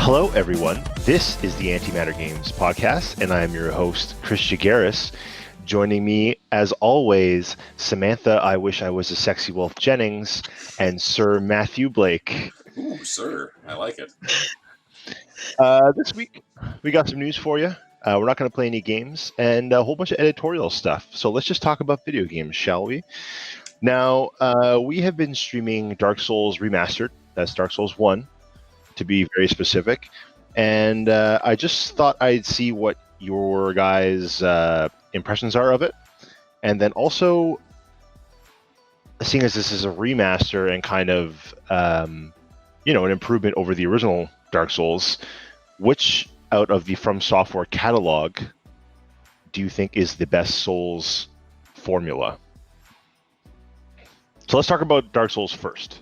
Hello, everyone. This is the Antimatter Games podcast, and I am your host, Chris Jagaris. Joining me, as always, Samantha, I wish I was a sexy wolf Jennings, and Sir Matthew Blake. Ooh, sir. I like it. This week, we got some news for you. We're not going to play any games, and a whole bunch of editorial stuff. So let's just talk about video games, shall we? Now, we have been streaming Dark Souls Remastered. That's Dark Souls 1. To be very specific, and I just thought I'd see what your guys' impressions are of it, and then also, seeing as this is a remaster and kind of an improvement over the original Dark Souls, which out of the FromSoftware catalog do you think is the best Souls formula? So let's talk about Dark Souls first.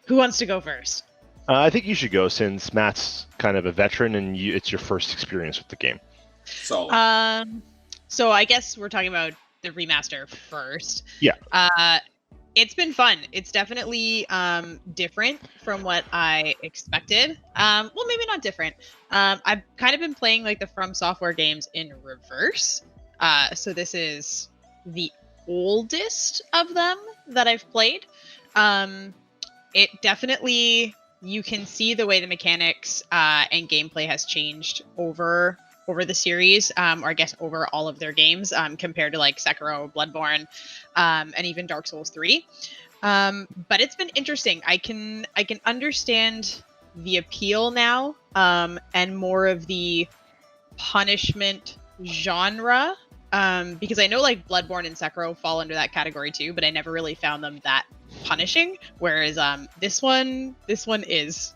Who wants to go first? I think you should go, since Matt's kind of a veteran and it's your first experience with the game. Solid. So I guess we're talking about the remaster first. Yeah. It's been fun. It's definitely different from what I expected. Well, maybe not different. I've kind of been playing like the FromSoftware games in reverse. So this is the oldest of them that I've played. It definitely, you can see the way the mechanics and gameplay has changed over the series, or I guess over all of their games, compared to like Sekiro, Bloodborne, and even Dark Souls 3. But it's been interesting. I can understand the appeal now, and more of the punishment genre, because I know like Bloodborne and Sekiro fall under that category too, but I never really found them that punishing, whereas this one is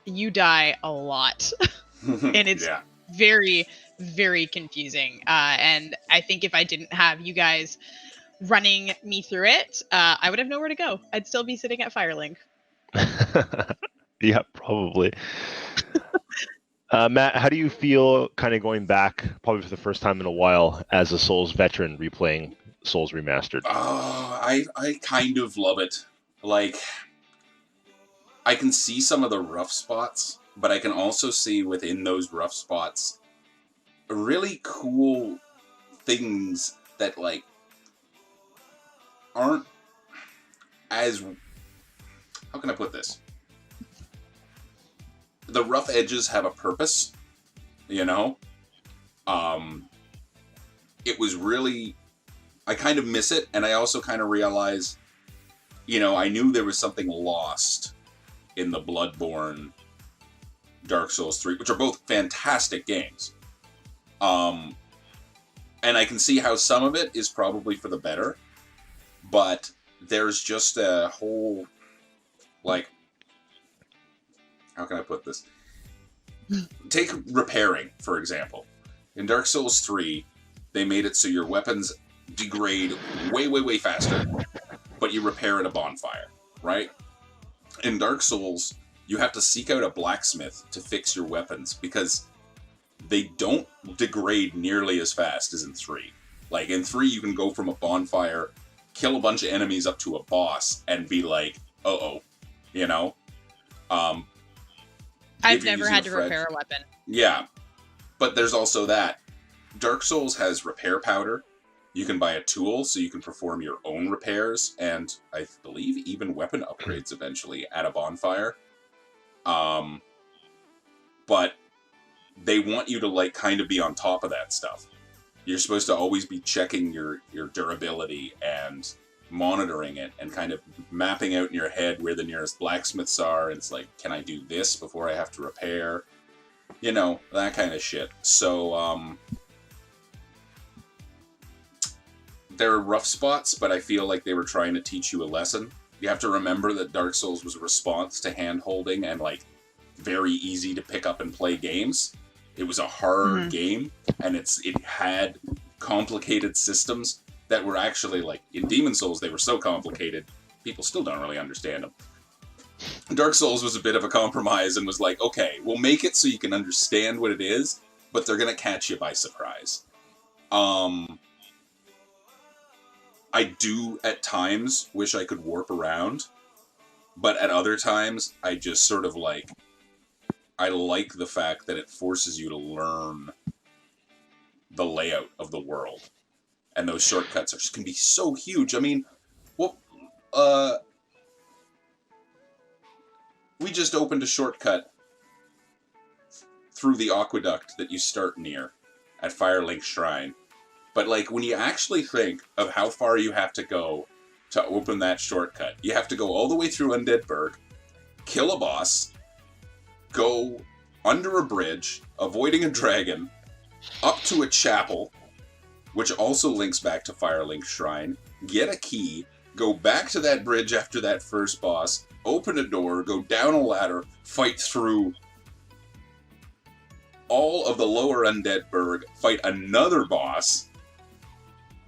you die a lot and it's very, very confusing, and I think if I didn't have you guys running me through it, I would have nowhere to go. I'd still be sitting at Firelink. Yeah, probably. Matt, how do you feel kind of going back probably for the first time in a while as a Souls veteran replaying Souls Remastered? I kind of love it. Like, I can see some of the rough spots, but I can also see within those rough spots really cool things that like aren't as, how can I put this? The rough edges have a purpose, you know? It was really, I kind of miss it, and I also kind of realize, I knew there was something lost in the Bloodborne Dark Souls 3, which are both fantastic games. And I can see how some of it is probably for the better, but there's just a whole, like, how can I put this? Take repairing, for example. In Dark Souls 3, they made it so your weapons degrade way, way, way faster, but you repair at a bonfire, right? In Dark Souls, you have to seek out a blacksmith to fix your weapons because they don't degrade nearly as fast as in 3. Like, in 3, you can go from a bonfire, kill a bunch of enemies up to a boss, and be like, uh-oh, I've never had to repair a weapon. Yeah, but there's also that. Dark Souls has repair powder. You can buy a tool so you can perform your own repairs, and I believe even weapon upgrades eventually at a bonfire. But they want you to like kind of be on top of that stuff. You're supposed to always be checking your durability and monitoring it and kind of mapping out in your head where the nearest blacksmiths are. And it's like, can I do this before I have to repair? That kind of shit. So, there are rough spots, but I feel like they were trying to teach you a lesson. You have to remember that Dark Souls was a response to hand-holding and, like, very easy to pick up and play games. It was a hard game, and it had complicated systems that were actually, like, in Demon Souls, they were so complicated, people still don't really understand them. Dark Souls was a bit of a compromise and was like, okay, we'll make it so you can understand what it is, but they're gonna catch you by surprise. I do, at times, wish I could warp around, but at other times, I just sort of, like, I like the fact that it forces you to learn the layout of the world, and those shortcuts can be so huge. I mean, well, we just opened a shortcut through the aqueduct that you start near at Firelink Shrine. But like when you actually think of how far you have to go to open that shortcut, you have to go all the way through Undeadburg, kill a boss, go under a bridge, avoiding a dragon, up to a chapel, which also links back to Firelink Shrine, get a key, go back to that bridge after that first boss, open a door, go down a ladder, fight through all of the lower Undeadburg, fight another boss,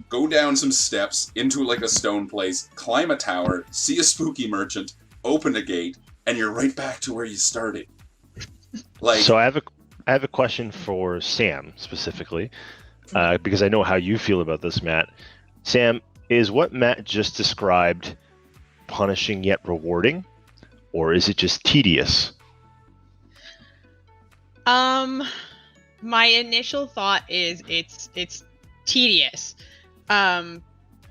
go down some steps into like a stone place, climb a tower, see a spooky merchant, open a gate, and you're right back to where you started. Like, so I have a question for Sam specifically, because I know how you feel about this, Matt. Sam, is what Matt just described punishing yet rewarding, or is it just tedious? My initial thought is it's tedious.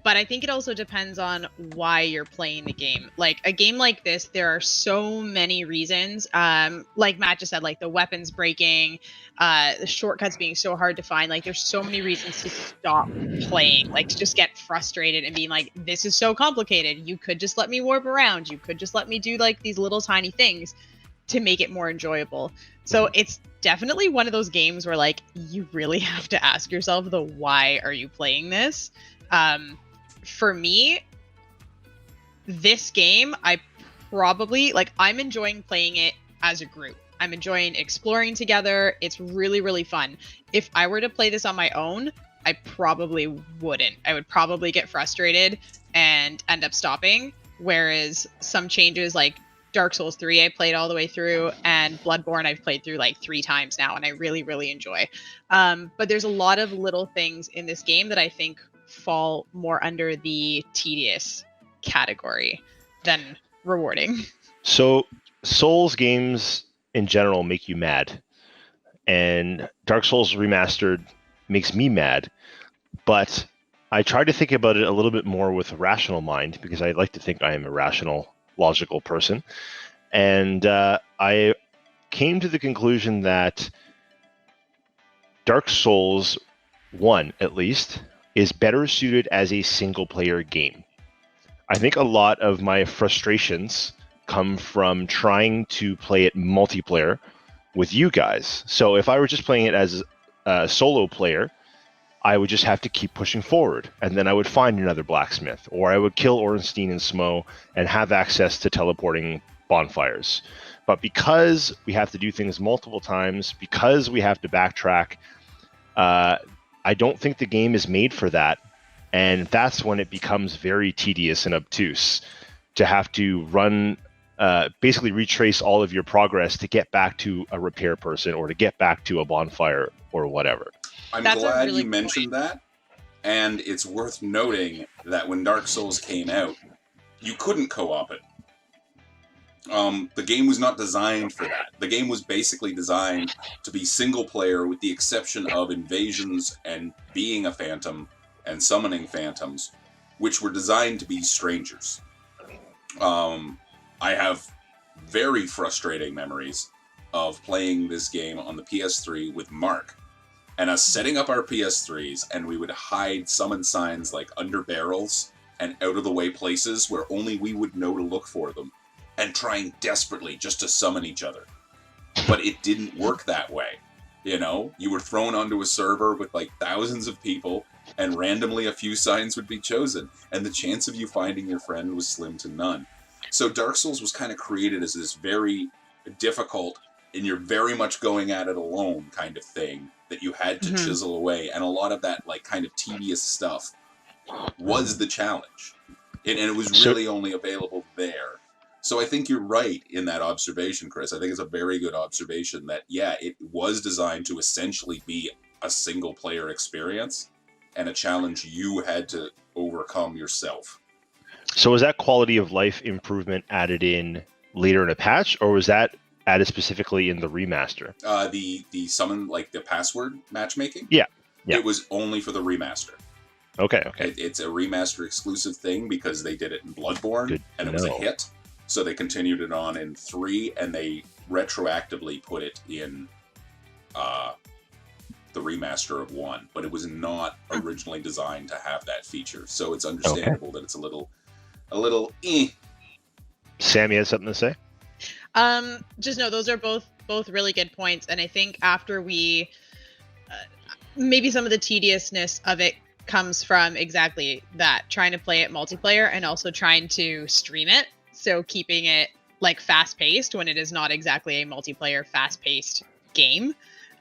But I think it also depends on why you're playing the game. Like a game like this, there are so many reasons. Like Matt just said, like the weapons breaking, the shortcuts being so hard to find. Like there's so many reasons to stop playing, like to just get frustrated and being like, this is so complicated. You could just let me warp around. You could just let me do like these little tiny things to make it more enjoyable. So it's definitely one of those games where like you really have to ask yourself the why are you playing this? For me, this game, I probably like I'm enjoying playing it as a group. I'm enjoying exploring together. It's really, really fun. If I were to play this on my own, I probably wouldn't. I would probably get frustrated and end up stopping. Whereas some changes like Dark Souls 3 I played all the way through, and Bloodborne I've played through like 3 times now, and I really, really enjoy. But there's a lot of little things in this game that I think fall more under the tedious category than rewarding. So Souls games in general make you mad, and Dark Souls Remastered makes me mad, but I try to think about it a little bit more with a rational mind, because I like to think I am a rational, logical person. And I came to the conclusion that Dark Souls 1, at least, is better suited as a single-player game. I think a lot of my frustrations come from trying to play it multiplayer with you guys. So if I were just playing it as a solo player, I would just have to keep pushing forward, and then I would find another blacksmith, or I would kill Ornstein and Smo and have access to teleporting bonfires. But because we have to do things multiple times, because we have to backtrack, I don't think the game is made for that, and that's when it becomes very tedious and obtuse to have to run, basically retrace all of your progress to get back to a repair person or to get back to a bonfire or whatever. I'm glad you mentioned that, and it's worth noting that when Dark Souls came out, you couldn't co-op it. The game was not designed for that. The game was basically designed to be single player, with the exception of invasions and being a phantom and summoning phantoms, which were designed to be strangers. I have very frustrating memories of playing this game on the PS3 with Mark, and us setting up our PS3s, and we would hide summon signs like under barrels and out of the way places where only we would know to look for them, and trying desperately just to summon each other. But it didn't work that way. You know, you were thrown onto a server with like thousands of people, and randomly a few signs would be chosen, and the chance of you finding your friend was slim to none. So Dark Souls was kind of created as this very difficult, and you're very much going at it alone kind of thing that you had to chisel away, and a lot of that like kind of tedious stuff was the challenge, and it was really only available there. So I think you're right in that observation, Chris. I think it's a very good observation that, yeah, it was designed to essentially be a single-player experience and a challenge you had to overcome yourself. So was that quality of life improvement added in later in a patch, or was that added specifically in the remaster? The summon, like the password matchmaking. Yeah. It was only for the remaster. Okay. It's a remaster exclusive thing because they did it in Bloodborne, and it was a hit. So they continued it on in 3, and they retroactively put it in the remaster of 1. But it was not originally designed to have that feature. So it's understandable that it's a little eh. Sam, you had something to say? Just no, those are both really good points, and I think after we maybe some of the tediousness of it comes from exactly that, trying to play it multiplayer and also trying to stream it, so keeping it like fast-paced when it is not exactly a multiplayer fast-paced game.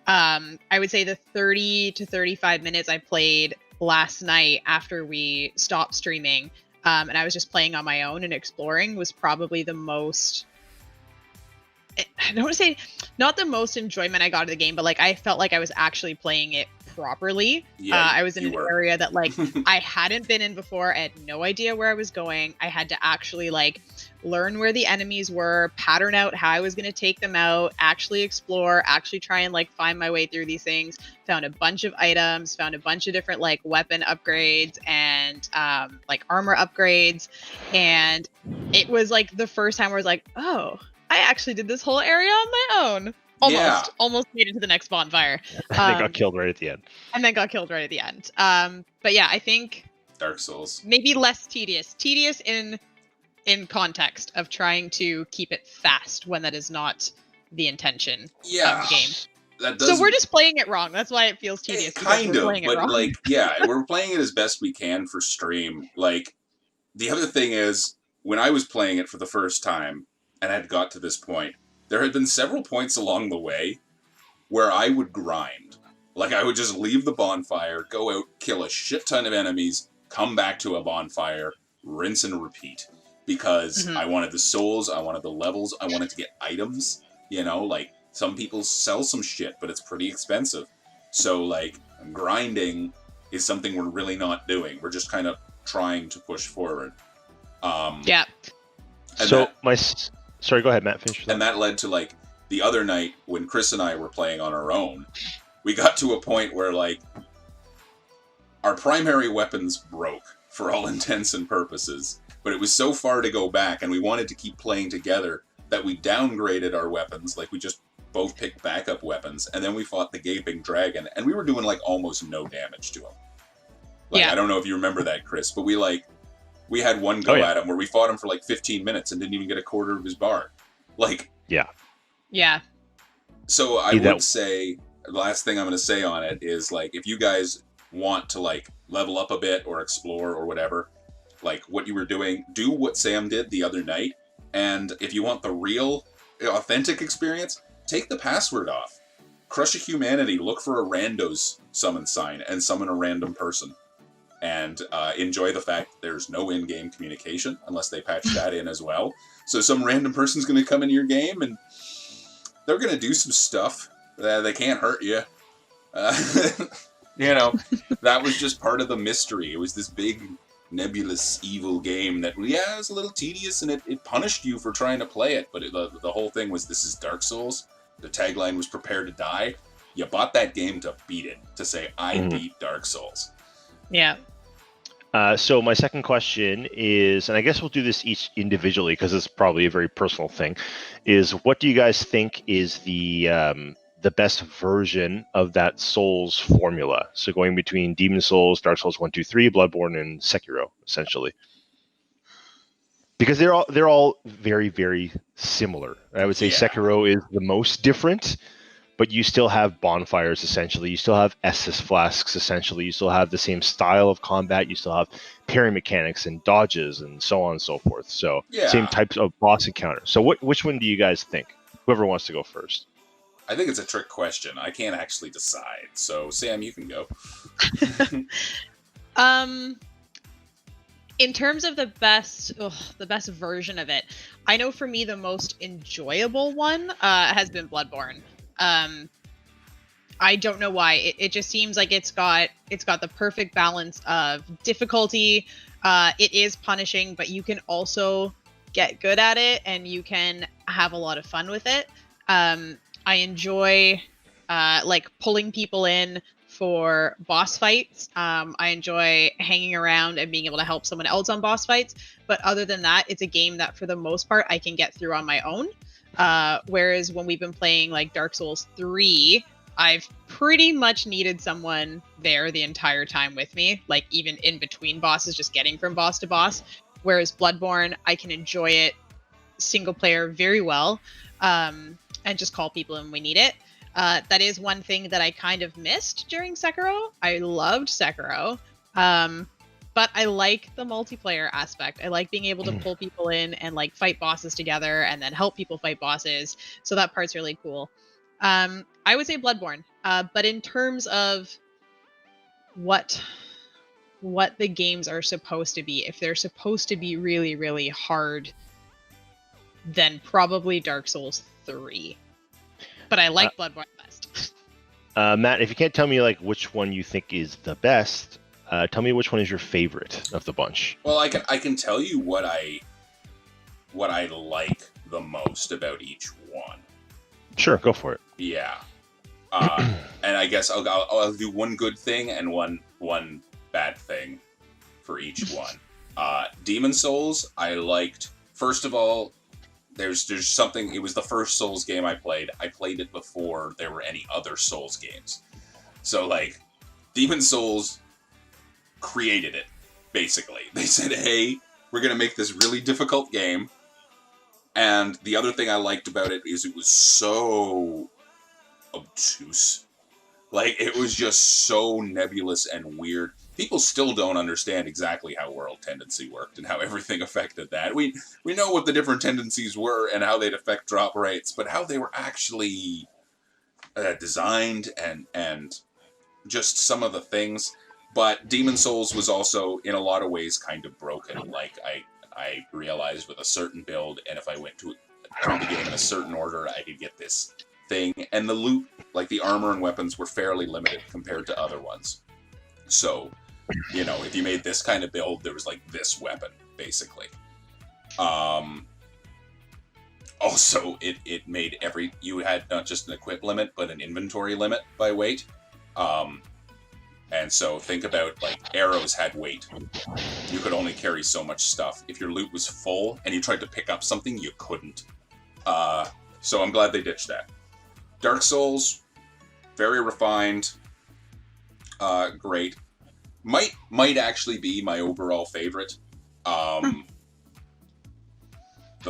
I would say the 30 to 35 minutes I played last night after we stopped streaming, and I was just playing on my own and exploring, was probably the most, I don't want to say not the most enjoyment I got of the game, but like I felt like I was actually playing it properly. I was in an area that like I hadn't been in before. I had no idea where I was going. I had to actually like learn where the enemies were, pattern out how I was going to take them out, actually explore, actually try and like find my way through these things. Found a bunch of items, found a bunch of different like weapon upgrades and like armor upgrades. And it was like the first time where I was like, oh, I actually did this whole area on my own. Almost made it to the next bonfire. And they got killed right at the end. But yeah, I think Dark Souls maybe less tedious in context of trying to keep it fast when that is not the intention of the game. So we're just playing it wrong. That's why it feels tedious. Kind of, but like, yeah, we're playing it as best we can for stream. Like, the other thing is, when I was playing it for the first time, and I had got to this point, there had been several points along the way where I would grind. Like, I would just leave the bonfire, go out, kill a shit ton of enemies, come back to a bonfire, rinse and repeat. Because I wanted the souls, I wanted the levels, I wanted to get items. You know, like, some people sell some shit, but it's pretty expensive. So, like, grinding is something we're really not doing. We're just kind of trying to push forward. Yeah. So, sorry, go ahead, Matt, finish that. And that led to, like, the other night when Chris and I were playing on our own, we got to a point where, like, our primary weapons broke for all intents and purposes. But it was so far to go back, and we wanted to keep playing together, that we downgraded our weapons. Like, we just both picked backup weapons, and then we fought the Gaping Dragon, and we were doing, like, almost no damage to him. Like, I don't know if you remember that, Chris, but we had one go at him where we fought him for, like, 15 minutes and didn't even get a quarter of his bar. Like... Yeah. So I would say, the last thing I'm going to say on it is, like, if you guys want to, like, level up a bit or explore or whatever... like what you were doing, do what Sam did the other night, and if you want the real, authentic experience, take the password off. Crush a Humanity, look for a randos summon sign, and summon a random person. And enjoy the fact that there's no in-game communication, unless they patch that in as well. So some random person's going to come into your game, and they're going to do some stuff. They can't hurt you. You know, that was just part of the mystery. It was this big... nebulous evil game that it was a little tedious, and it punished you for trying to play it, but the whole thing was, this is Dark Souls. The tagline was prepare to die. You bought that game to beat it, to say I beat Dark Souls. So my second question is, and I guess we'll do this each individually because it's probably a very personal thing, is what do you guys think is the best version of that Souls formula? So going between Demon Souls, Dark Souls 1, 2, 3, Bloodborne, and Sekiro, essentially. Because they're all very, very similar. I would say Sekiro is the most different, but you still have bonfires, essentially. You still have Estus flasks, essentially. You still have the same style of combat. You still have parry mechanics and dodges and so on and so forth. So same types of boss encounters. So which one do you guys think? Whoever wants to go first. I think it's a trick question. I can't actually decide. So, Sam, you can go. In terms of the best version of it, I know for me the most enjoyable one has been Bloodborne. I don't know why. It just seems like it's got the perfect balance of difficulty. It is punishing, but you can also get good at it, and you can have a lot of fun with it. I enjoy like pulling people in for boss fights. I enjoy hanging around and being able to help someone else on boss fights. But other than that, it's a game that for the most part I can get through on my own. Whereas when we've been playing like Dark Souls 3, I've pretty much needed someone there the entire time with me, like even in between bosses, just getting from boss to boss. Whereas Bloodborne, I can enjoy it single player very well, and just call people when we need it. That is one thing that I kind of missed during Sekiro. I loved Sekiro, but I like the multiplayer aspect. I like being able to pull people in and like fight bosses together and then help people fight bosses. So that part's really cool. I would say Bloodborne, but in terms of what the games are supposed to be, if they're supposed to be really, really hard, then probably Dark Souls 3. But I like Bloodborne best. Matt, if you can't tell me like which one you think is the best, tell me which one is your favorite of the bunch. Well, I can tell you what I like the most about each one. Sure, go for it. Yeah. And I guess I'll do one good thing and one bad thing for each one. Demon Souls, I liked. First of all, there's something. It was the first Souls game I played. I played it before there were any other Souls games. So like, Demon Souls created it. Basically, they said, "Hey, we're gonna make this really difficult game." And the other thing I liked about it is it was so obtuse. Like, it was just so nebulous and weird. People still don't understand exactly how world tendency worked and how everything affected that. We know what the different tendencies were and how they'd affect drop rates, but how they were actually designed and just some of the things. But Demon Souls was also, in a lot of ways, kind of broken. Like, I realized with a certain build, and if I went through the game in a certain order, I could get this thing. And the loot, like the armor and weapons, were fairly limited compared to other ones. So, you know, if you made this kind of build, there was like this weapon, basically. Also, it made you had not just an equip limit, but an inventory limit by weight. And so think about, like, arrows had weight. You could only carry so much stuff. If your loot was full and you tried to pick up something, you couldn't. So I'm glad they ditched that. Dark Souls, very refined, great. Might actually be my overall favorite. The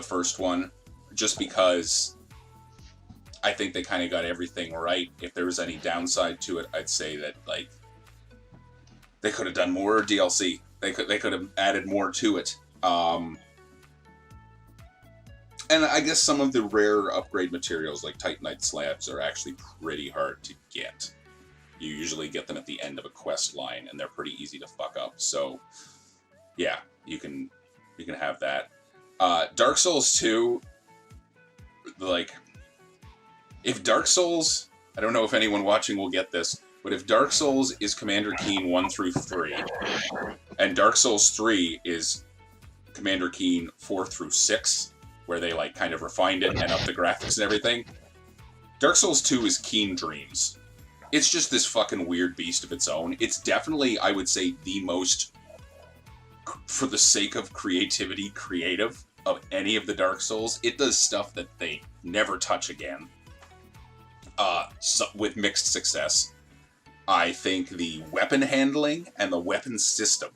first one, just because I think they kind of got everything right. If there was any downside to it, I'd say that, like, they could have done more DLC. They could have added more to it. And I guess some of the rare upgrade materials, like Titanite slabs, are actually pretty hard to get. You usually get them at the end of a quest line, and they're pretty easy to fuck up. So, yeah, you can have that. Dark Souls 2, like, if Dark Souls, I don't know if anyone watching will get this, but if Dark Souls is Commander Keen 1 through 3, and Dark Souls 3 is Commander Keen 4 through 6, where they, like, kind of refined it and upped the graphics and everything, Dark Souls 2 is Keen Dreams. It's just this fucking weird beast of its own. It's definitely, I would say, the most, for the sake of creativity, creative of any of the Dark Souls. It does stuff that they never touch again, with mixed success. I think the weapon handling and the weapon system,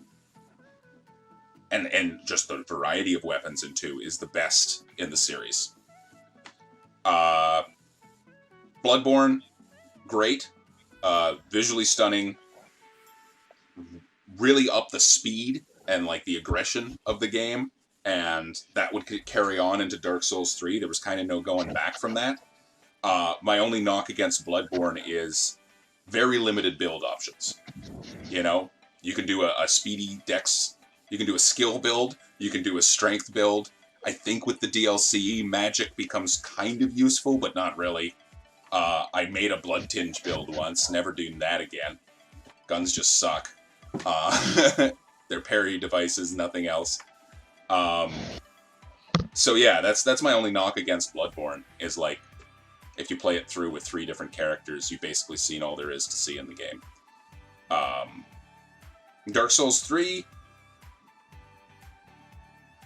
and just the variety of weapons in 2, is the best in the series. Bloodborne, great. Visually stunning. Really up the speed and, like, the aggression of the game. And that would carry on into Dark Souls 3. There was kind of no going back from that. My only knock against Bloodborne is very limited build options. You know, you can do a speedy dex, you can do a skill build, you can do a strength build. I think with the DLC, magic becomes kind of useful, but not really. I made a Blood Tinge build once, never doing that again. Guns just suck. They're parry devices, nothing else. So yeah, that's my only knock against Bloodborne, is, like, if you play it through with 3 different characters, you've basically seen all there is to see in the game. Dark Souls 3,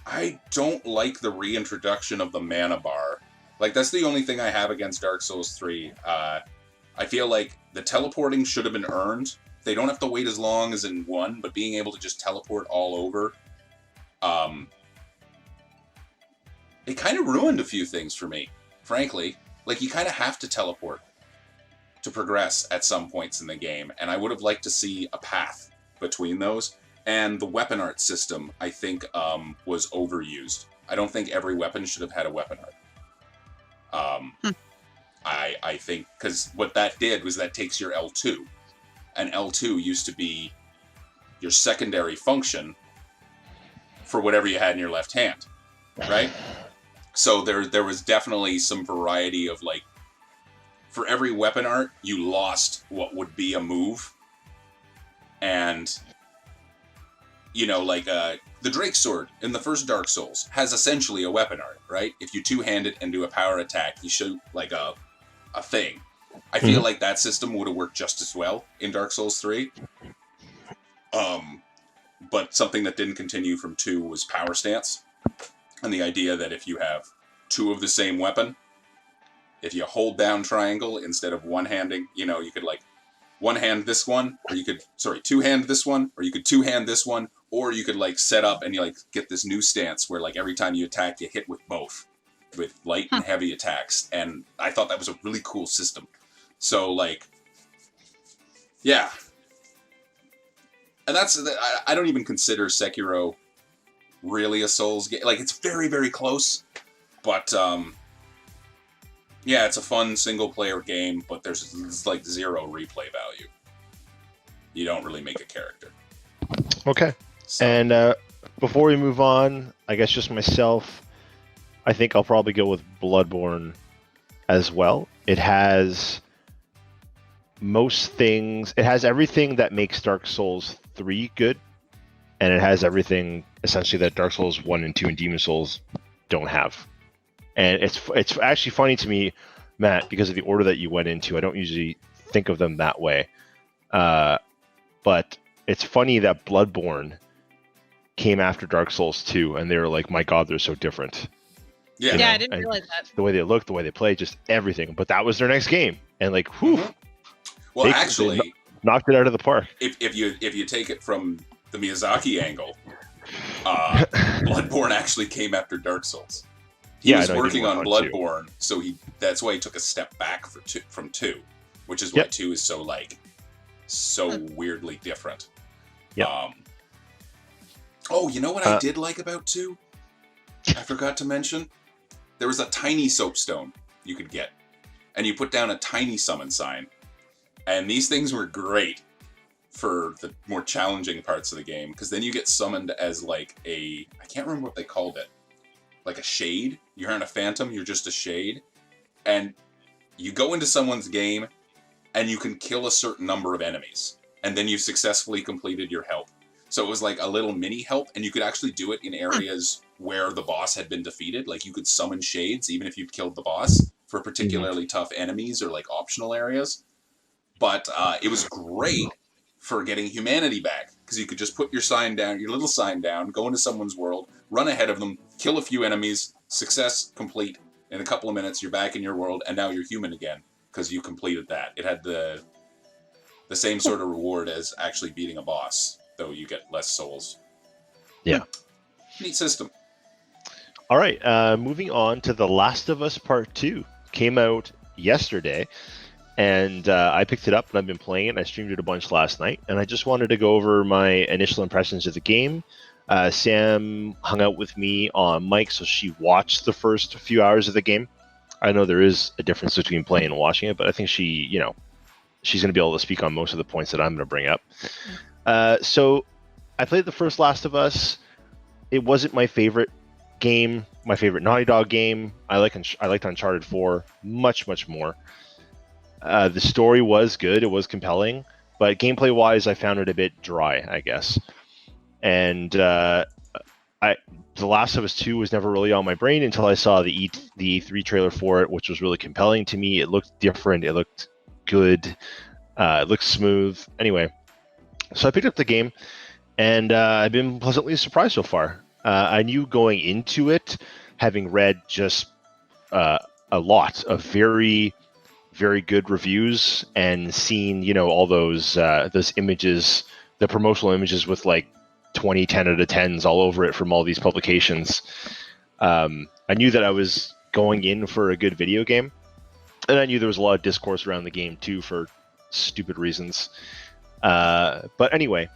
I don't like the reintroduction of the mana bar. Like, that's the only thing I have against Dark Souls 3. I feel like the teleporting should have been earned. They don't have to wait as long as in 1, but being able to just teleport all over, it kind of ruined a few things for me, frankly. Like, you kind of have to teleport to progress at some points in the game, and I would have liked to see a path between those. And the weapon art system, I think, was overused. I don't think every weapon should have had a weapon art. I think, because what that did was that takes your L2, and L2 used to be your secondary function for whatever you had in your left hand, right? So there was definitely some variety of, like, for every weapon art, you lost what would be a move. And, you know, like, the Drake Sword in the first Dark Souls has essentially a weapon art, right? If you two-hand it and do a power attack, you shoot, like, a thing. I feel like that system would have worked just as well in Dark Souls 3. But something that didn't continue from 2 was Power Stance. And the idea that if you have 2 of the same weapon, if you hold down triangle instead of one-handing, you know, you could, like, one-hand this one, or you could, two-hand this one, or you could two-hand this one, or you could, like, set up and you, like, get this new stance where, like, every time you attack, you hit with both, with light and heavy attacks. And I thought that was a really cool system. So, like, yeah. And that's, I don't even consider Sekiro really a Souls game. Like, it's very, very close, but, yeah, it's a fun single-player game, but there's like 0 replay value. You don't really make a character. Okay. So. And before we move on, I guess just myself, I think I'll probably go with Bloodborne as well. It has most things. It has everything that makes Dark Souls 3 good, and it has everything essentially that Dark Souls 1 and 2 and Demon Souls don't have. And it's actually funny to me, Matt, because of the order that you went into. I don't usually think of them that way. But it's funny that Bloodborne came after Dark Souls 2, and they were like, my God, they're so different. Yeah, you know? I didn't realize that. The way they look, the way they play, just everything. But that was their next game. And like, whew. Well, actually, knocked it out of the park. If you take it from the Miyazaki angle, Bloodborne actually came after Dark Souls. He was working on Bloodborne, so that's why he took a step back from 2, which is why 2 is so weirdly different. Yeah. Oh, you know what I did like about 2? I forgot to mention. There was a tiny soapstone you could get, and you put down a tiny summon sign. And these things were great for the more challenging parts of the game, because then you get summoned as, like, I can't remember what they called it. Like a shade. You aren't a phantom, you're just a shade. And you go into someone's game, and you can kill a certain number of enemies. And then you've successfully completed your help. So it was like a little mini help, and you could actually do it in areas where the boss had been defeated. Like, you could summon shades, even if you'd killed the boss, for particularly tough enemies or, like, optional areas. But it was great for getting humanity back, because you could just put your little sign down, go into someone's world, run ahead of them, kill a few enemies, success complete. In a couple of minutes, you're back in your world, and now you're human again, because you completed that. It had the same sort of reward as actually beating a boss, though you get less souls. Yeah. Neat system. All right, moving on to The Last of Us Part 2. Came out yesterday. And I picked it up, and I've been playing it, and I streamed it a bunch last night. And I just wanted to go over my initial impressions of the game. Sam hung out with me on mic, so she watched the first few hours of the game. I know there is a difference between playing and watching it, but I think she's going to be able to speak on most of the points that I'm going to bring up. So I played the first Last of Us. It wasn't my favorite game, my favorite Naughty Dog game. I liked Uncharted 4 much, much more. The story was good, it was compelling, but gameplay-wise, I found it a bit dry, I guess. And The Last of Us 2 was never really on my brain until I saw the E3 trailer for it, which was really compelling to me. It looked different. It looked good. It looked smooth. Anyway, so I picked up the game, and I've been pleasantly surprised so far. I knew going into it, having read just a lot of very, very good reviews and seen, all those images, the promotional images with like 20 10 out of 10s all over it from all these publications. I knew that I was going in for a good video game, and I knew there was a lot of discourse around the game too for stupid reasons. But anyway,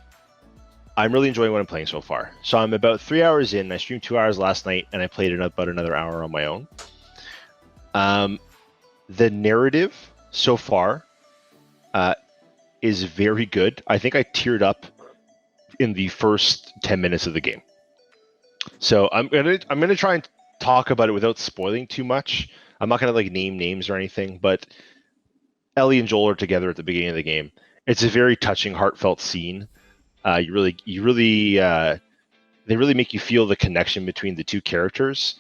I'm really enjoying what I'm playing so far. So I'm about 3 hours in. I streamed 2 hours last night, and I played it about another hour on my own. The narrative so far is very good. I think I teared up in the first 10 minutes of the game. So I'm gonna try and talk about it without spoiling too much. I'm not gonna like name names or anything, but Ellie and Joel are together at the beginning of the game. It's a very touching, heartfelt scene. They really make you feel the connection between the two characters,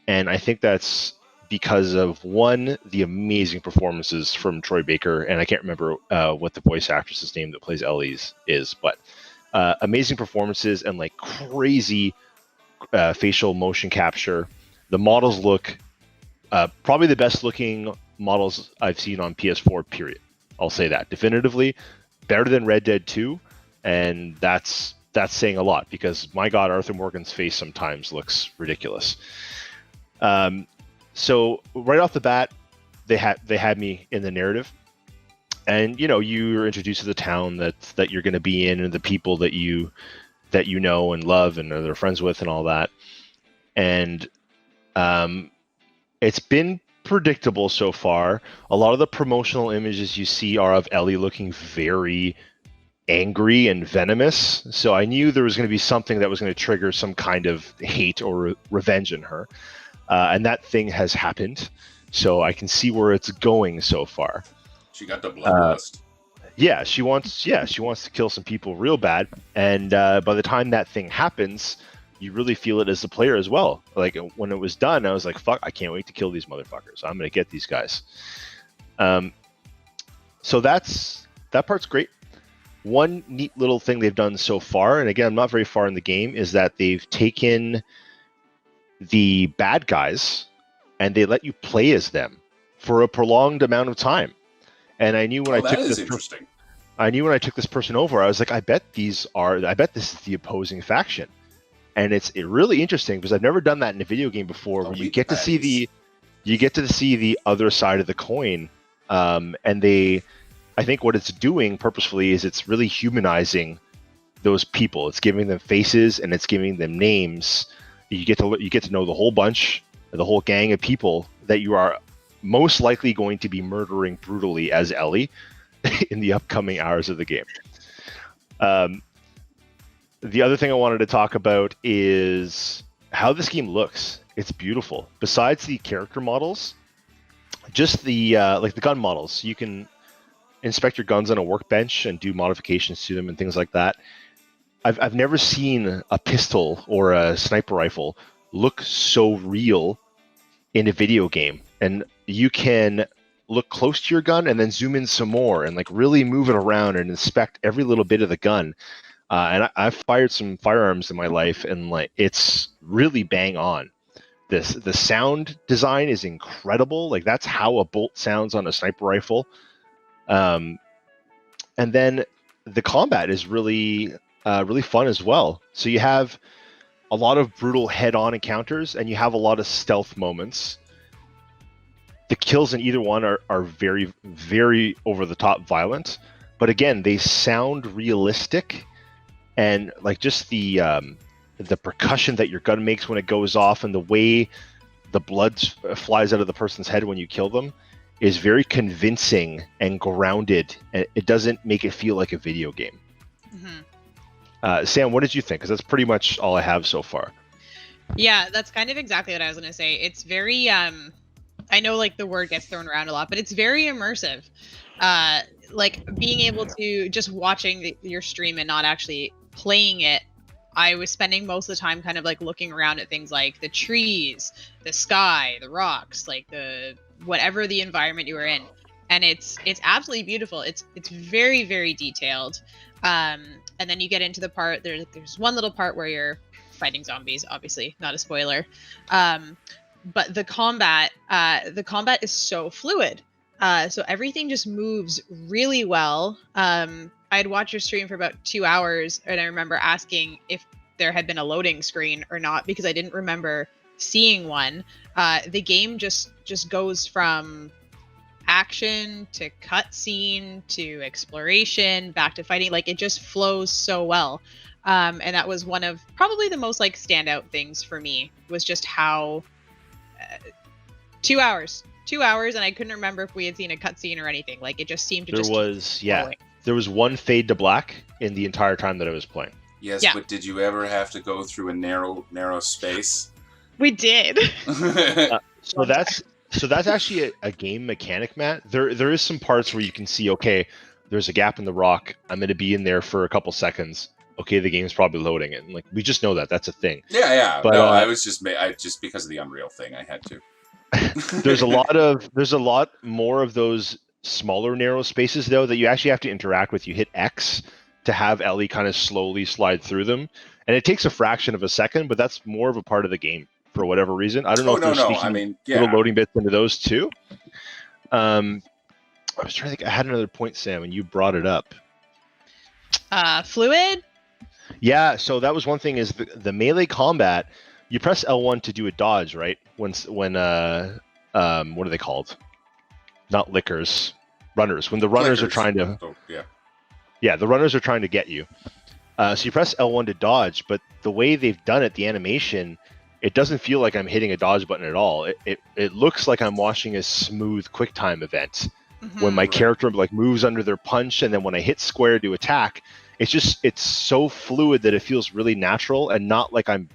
and I think that's because of one, the amazing performances from Troy Baker, and I can't remember what the voice actress's name that plays Ellie's is, but amazing performances and like crazy facial motion capture. The models look probably the best looking models I've seen on PS4, period. I'll say that definitively. Better than Red Dead 2, and that's saying a lot, because my God, Arthur Morgan's face sometimes looks ridiculous. So right off the bat, they had me in the narrative, and you're introduced to the town that you're going to be in, and the people that you know and love and are friends with and all that. And it's been predictable so far. A lot of the promotional images you see are of Ellie looking very angry and venomous. So I knew there was going to be something that was going to trigger some kind of hate or revenge in her. And that thing has happened. So I can see where it's going so far. She got the bloodlust. Yeah, she wants to kill some people real bad. And by the time that thing happens, you really feel it as the player as well. Like when it was done, I was like, fuck, I can't wait to kill these motherfuckers. I'm going to get these guys. So that part's great. One neat little thing they've done so far, and again, I'm not very far in the game, is that they've taken the bad guys and they let you play as them for a prolonged amount of time. And I knew when I took this person over, I was like, I bet this is the opposing faction. And it's really interesting because I've never done that in a video game before, where you get to see the other side of the coin. And I think what it's doing purposefully is it's really humanizing those people. It's giving them faces and it's giving them names. You get to know the whole bunch, the whole gang of people that you are most likely going to be murdering brutally as Ellie in the upcoming hours of the game. The other thing I wanted to talk about is how this game looks. It's beautiful. Besides the character models, just the the gun models. You can inspect your guns on a workbench and do modifications to them and things like that. I've never seen a pistol or a sniper rifle look so real in a video game. And you can look close to your gun and then zoom in some more and like really move it around and inspect every little bit of the gun. And I've fired some firearms in my life, and like it's really bang on. The sound design is incredible. Like that's how a bolt sounds on a sniper rifle. And then the combat is really fun as well. So you have a lot of brutal head-on encounters, and you have a lot of stealth moments. The kills in either one are very, very over-the-top violent, but again, they sound realistic, and like just the percussion that your gun makes when it goes off, and the way the blood flies out of the person's head when you kill them is very convincing and grounded, and it doesn't make it feel like a video game. Mm-hmm. Sam, what did you think? Because that's pretty much all I have so far. Yeah, that's kind of exactly what I was going to say. It's very, I know like the word gets thrown around a lot, but it's very immersive. Like being able to just watching your stream and not actually playing it I was spending most of the time kind of like looking around at things like the trees, the sky, the rocks, like the whatever the environment you were in, and it's absolutely beautiful. It's very, very detailed. And then you get into the part there's one little part where you're fighting zombies, obviously not a spoiler. But the combat is so fluid. So everything just moves really well. I'd watched your stream for about 2 hours, and I remember asking if there had been a loading screen or not, because I didn't remember seeing one. The game just goes from action to cutscene to exploration back to fighting. Like, it just flows so well. And that was one of probably the most like standout things for me, was just how 2 hours, and I couldn't remember if we had seen a cutscene or anything. Like, it just seemed to there was one fade to black in the entire time that I was playing. Yes, yeah. But did you ever have to go through a narrow space? We did. So that's actually a game mechanic, Matt. There is some parts where you can see, okay, there's a gap in the rock. I'm going to be in there for a couple seconds. Okay, the game's probably loading it. And like, we just know that's a thing. Yeah. But no, I was just because of the Unreal thing, I had to. There's a lot more of those smaller narrow spaces though that you actually have to interact with. You hit X to have Ellie kind of slowly slide through them, and it takes a fraction of a second, but that's more of a part of the game for whatever reason. I don't know if they're sneaking little loading bits into those too. I was trying to think. I had another point, Sam, and you brought it up. Fluid. Yeah, so that was one thing, is the melee combat. You press L1 to do a dodge, right? When what are they called? Not lickers, runners. When the runners are trying to, the runners are trying to get you. So you press L1 to dodge, but the way they've done it, the animation, it doesn't feel like I'm hitting a dodge button at all. It looks like I'm watching a smooth QuickTime event when my character like moves under their punch, and then when I hit square to attack, it's so fluid that it feels really natural and not like I'm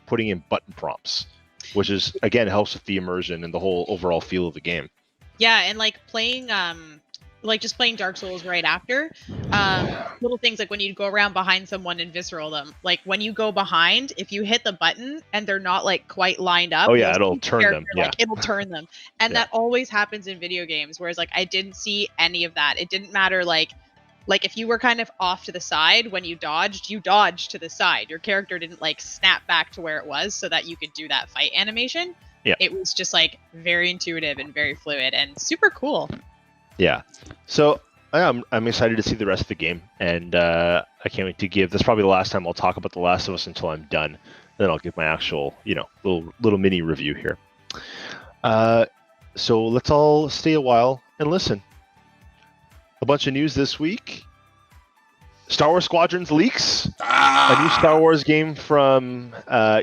putting in button prompts, which is, again, helps with the immersion and the whole overall feel of the game. Yeah, and like playing just playing Dark Souls right after, little things like when you go around behind someone and visceral them, like when you go behind, if you hit the button and they're not like quite lined up, it'll turn them. Like, it'll turn them, and that always happens in video games. Whereas like I didn't see any of that. It didn't matter like if you were kind of off to the side when you dodged to the side. Your character didn't like snap back to where it was so that you could do that fight animation. Yeah, it was just like very intuitive and very fluid and super cool. Yeah, so I'm excited to see the rest of the game, and I can't wait to give. That's probably the last time I'll talk about The Last of Us until I'm done. Then I'll give my actual, little mini review here. So let's all stay a while and listen. A bunch of news this week. Star Wars Squadrons leaks. A new Star Wars game from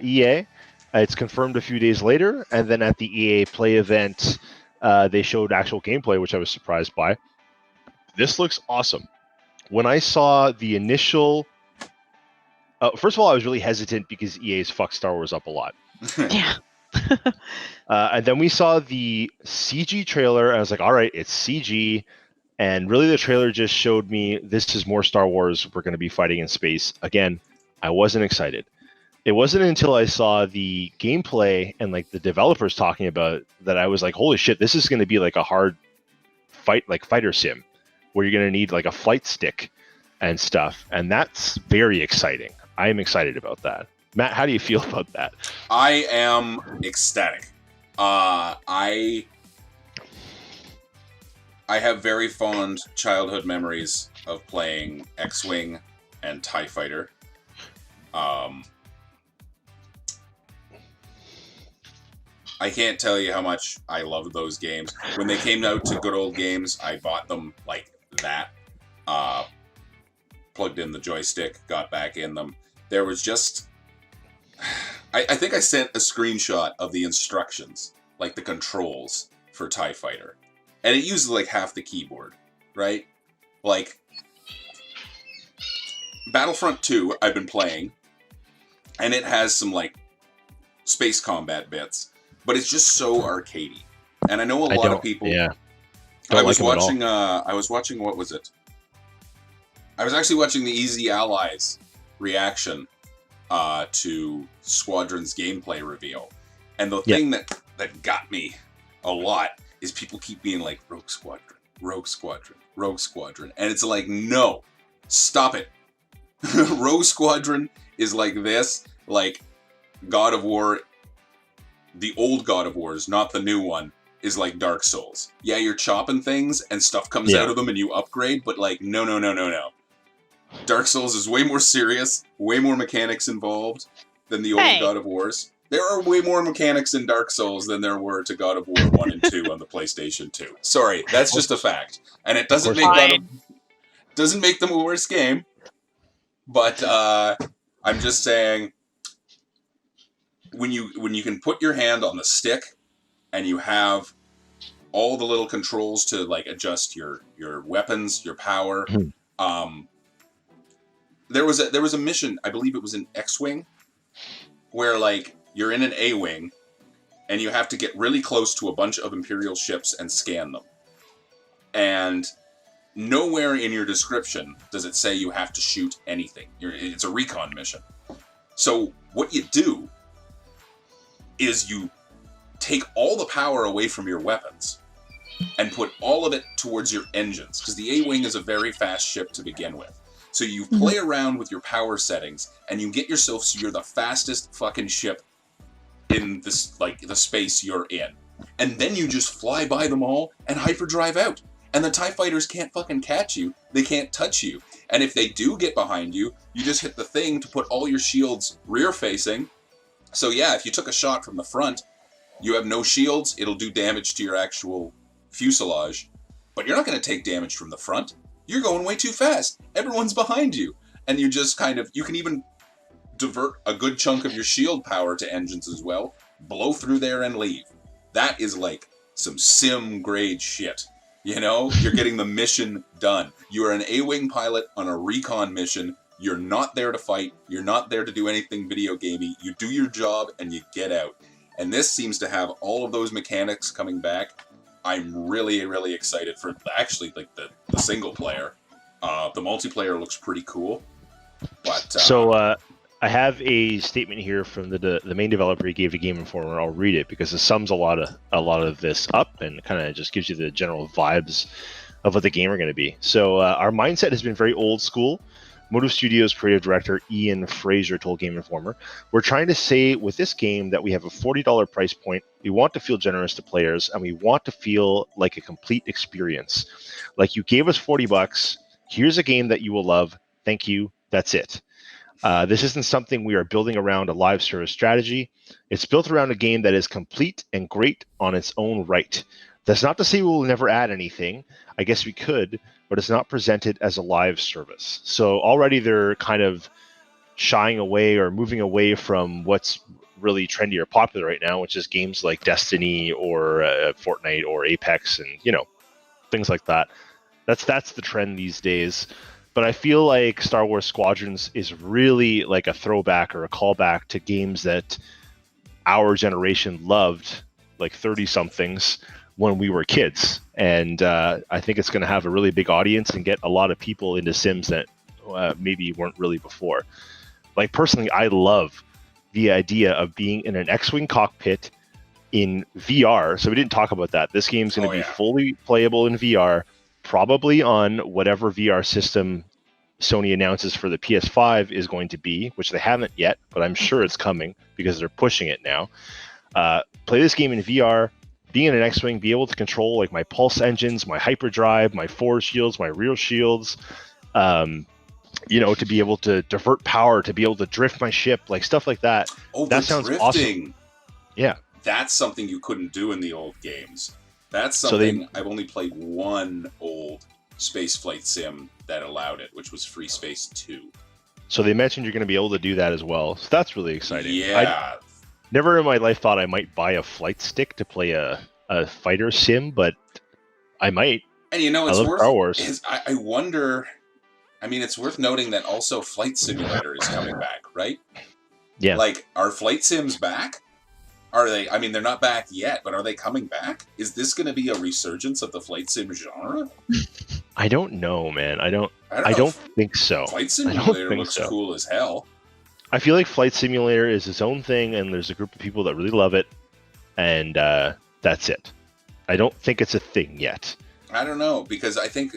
EA. It's confirmed a few days later, and then at the EA Play event, they showed actual gameplay, which I was surprised by. This looks awesome. When I saw the initial... first of all, I was really hesitant because EA's fucked Star Wars up a lot. Yeah. And then we saw the CG trailer, and I was like, all right, it's CG. And really, the trailer just showed me this is more Star Wars. We're going to be fighting in space. Again, I wasn't excited. It wasn't until I saw the gameplay and like the developers talking about it that I was like, holy shit, this is going to be like a hard fight, like fighter sim, where you're going to need like a flight stick and stuff. And that's very exciting. I am excited about that. Matt, how do you feel about that? I am ecstatic. I have very fond childhood memories of playing X-Wing and TIE Fighter. I can't tell you how much I loved those games. When they came out to Good Old Games, I bought them like that. Plugged in the joystick, got back in them. There was just... I think I sent a screenshot of the instructions, like the controls for TIE Fighter. And it uses like half the keyboard, right? Like, Battlefront 2, I've been playing, and it has some like space combat bits, but it's just so arcadey. And I know a lot of people. Yeah. I was watching. What was it? I was actually watching the Easy Allies reaction to Squadron's gameplay reveal. And the thing that got me a lot is people keep being like, Rogue Squadron, Rogue Squadron, Rogue Squadron. And it's like, no, stop it. Rogue Squadron is like this, like God of War, the old God of Wars, not the new one, is like Dark Souls. Yeah, you're chopping things and stuff comes out of them and you upgrade, but like, no. Dark Souls is way more serious, way more mechanics involved than the old God of Wars. There are way more mechanics in Dark Souls than there were to God of War 1 and 2 on the PlayStation 2. Sorry, that's just a fact. And it doesn't make them a worse game. But I'm just saying, when you can put your hand on the stick and you have all the little controls to like adjust your weapons, your power. There was a mission, I believe it was in X-Wing, where like you're in an A-Wing and you have to get really close to a bunch of Imperial ships and scan them. And nowhere in your description does it say you have to shoot anything. It's a recon mission. So what you do is you take all the power away from your weapons and put all of it towards your engines, because the A-Wing is a very fast ship to begin with. So you play around with your power settings and you get yourself so you're the fastest fucking ship in this, like, the space you're in. And then you just fly by them all and hyperdrive out. And the TIE fighters can't fucking catch you. They can't touch you. And if they do get behind you, you just hit the thing to put all your shields rear facing. So yeah, if you took a shot from the front, you have no shields, it'll do damage to your actual fuselage. But you're not going to take damage from the front. You're going way too fast. Everyone's behind you. And you just kind of, you can even divert a good chunk of your shield power to engines as well. Blow through there and leave. That is like some sim grade shit. You know, you're getting the mission done. You are an A-Wing pilot on a recon mission. You're not there to fight. You're not there to do anything video gamey. You do your job and you get out. And this seems to have all of those mechanics coming back. I'm really, really excited for actually like the single player. The multiplayer looks pretty cool. But I have a statement here from the main developer. He gave to Game Informer. I'll read it because it sums a lot of this up and kind of just gives you the general vibes of what the game are going to be. So our mindset has been very old school. Motive Studios creative director Ian Fraser told Game Informer, "We're trying to say with this game that we have a $40 price point. We want to feel generous to players, and we want to feel like a complete experience. Like you gave us $40. Here's a game that you will love. Thank you. That's it. This isn't something we are building around a live service strategy. It's built around a game that is complete and great on its own right. That's not to say we will never add anything. I guess we could, but it's not presented as a live service." So already they're kind of shying away or moving away from what's really trendy or popular right now, which is games like Destiny or Fortnite or Apex and, you know, things like that. That's the trend these days. But I feel like Star Wars Squadrons is really like a throwback or a callback to games that our generation loved, like 30-somethings, when we were kids. And I think it's going to have a really big audience and get a lot of people into Sims that maybe weren't really before. Like, personally, I love the idea of being in an X-Wing cockpit in VR. So we didn't talk about that. This game's going to be fully playable in VR, probably on whatever VR system Sony announces for the PS5 is going to be, which they haven't yet, but I'm sure it's coming because they're pushing it now. Play this game in VR, being in an X-Wing, be able to control like my pulse engines, my hyperdrive, my forward shields, my rear shields, you know, to be able to divert power, to be able to drift my ship, like stuff like that. Oh, that sounds drifting. Awesome. Yeah. That's something you couldn't do in the old games. That's something I've only played one old space flight sim that allowed it, which was Free Space 2. So they mentioned you're going to be able to do that as well. So that's really exciting. Yeah. I never in my life thought I might buy a flight stick to play a fighter sim, but I might. And you know, it's worth Star Wars. I wonder. I mean, it's worth noting that also Flight Simulator is coming back, right? Yeah. Like, are flight sims back? Are they? I mean, they're not back yet, but are they coming back? Is this going to be a resurgence of the flight sim genre? I don't know, man. I don't think so. Flight Simulator looks cool as hell. I feel like Flight Simulator is its own thing, and there's a group of people that really love it, and that's it. I don't think it's a thing yet. I don't know, because I think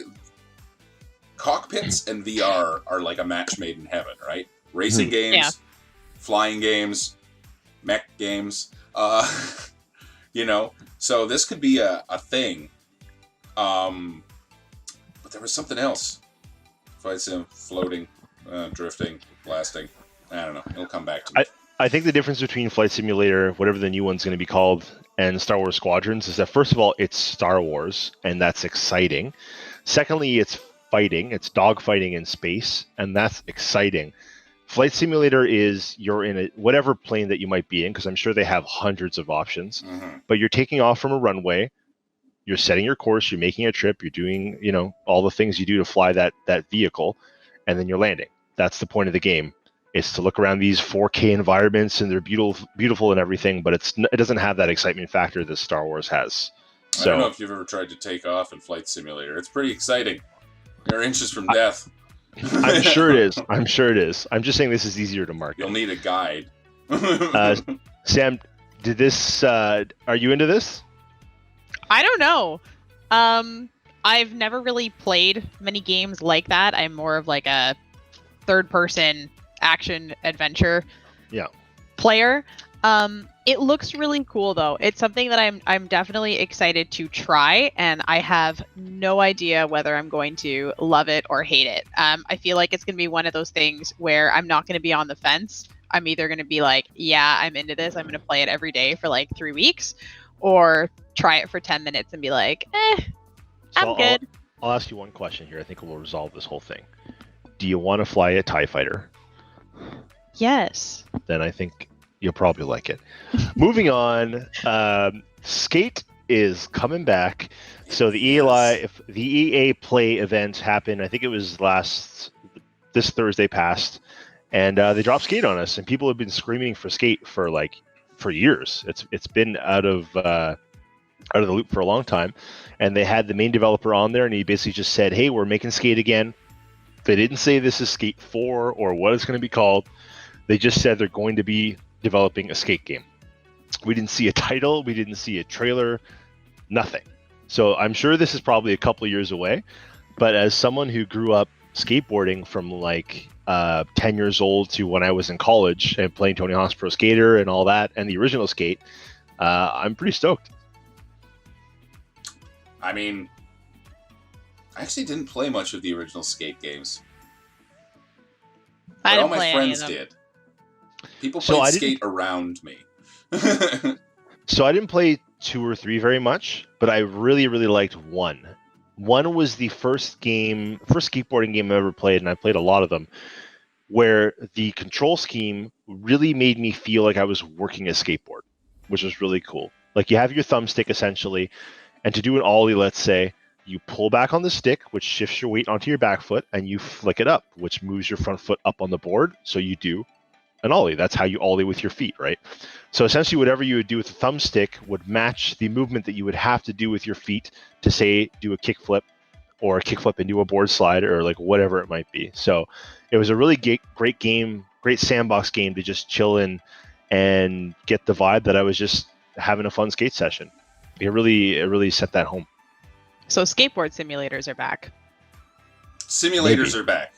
cockpits and VR are like a match made in heaven, right? Racing games, Yeah. flying games, mech games, you know. So this could be a thing. But there was something else. Flight sim, floating, drifting, blasting. I don't know. It'll come back to me. I think the difference between Flight Simulator, whatever the new one's going to be called, and Star Wars Squadrons is that, first of all, it's Star Wars, and that's exciting. Secondly, it's fighting. It's dogfighting in space, and that's exciting. Flight Simulator is you're in whatever plane that you might be in, because I'm sure they have hundreds of options, but you're taking off from a runway, you're setting your course, you're making a trip, you're doing, all the things you do to fly that vehicle, and then you're landing. That's the point of the game. It's to look around these 4K environments, and they're beautiful and everything, but it doesn't have that excitement factor that Star Wars has. I don't know if you've ever tried to take off in Flight Simulator. It's pretty exciting. You're inches from death. I'm sure it is. I'm just saying this is easier to market. You'll need a guide. Sam, are you into this? I don't know. I've never really played many games like that. I'm more of like a third-person action adventure player. It looks really cool though. It's something that I'm definitely excited to try, and I have no idea whether I'm going to love it or hate it. I feel like it's going to be one of those things where I'm not going to be on the fence. I'm either going to be like, yeah, I'm into this. I'm going to play it every day for like 3 weeks, or try it for 10 minutes and be like, I'm good. I'll ask you one question here. I think it will resolve this whole thing. Do you want to fly a TIE fighter? Yes. Then I think you'll probably like it. Moving on, Skate is coming back. So the EA Play event happened, I think it was this Thursday past, and they dropped Skate on us, and people have been screaming for Skate for years. It's been out of the loop for a long time, and they had the main developer on there, and he basically just said, "Hey, we're making Skate again." They didn't say this is Skate 4 or what it's going to be called. They just said they're going to be developing a Skate game. We didn't see a title. We didn't see a trailer. Nothing. So I'm sure this is probably a couple of years away. But as someone who grew up skateboarding from 10 years old to when I was in college and playing Tony Hawk's Pro Skater and all that, and the original Skate, I'm pretty stoked. I mean, I actually didn't play much of the original Skate games. But all my friends did. People played Skate around me. So I didn't play 2 or 3 very much, but I really, really liked 1. 1 was the first skateboarding game I ever played, and I played a lot of them, where the control scheme really made me feel like I was working a skateboard, which was really cool. Like, you have your thumbstick essentially, and to do an ollie, let's say, you pull back on the stick, which shifts your weight onto your back foot, and you flick it up, which moves your front foot up on the board, so you do an ollie. That's how you ollie with your feet, right? So essentially whatever you would do with the thumbstick would match the movement that you would have to do with your feet to, say, do a kickflip or a kickflip into a board slide or whatever it might be. So it was a really great game, great sandbox game to just chill in and get the vibe that I was just having a fun skate session. It really set that home. So skateboard simulators are back. Simulators are back.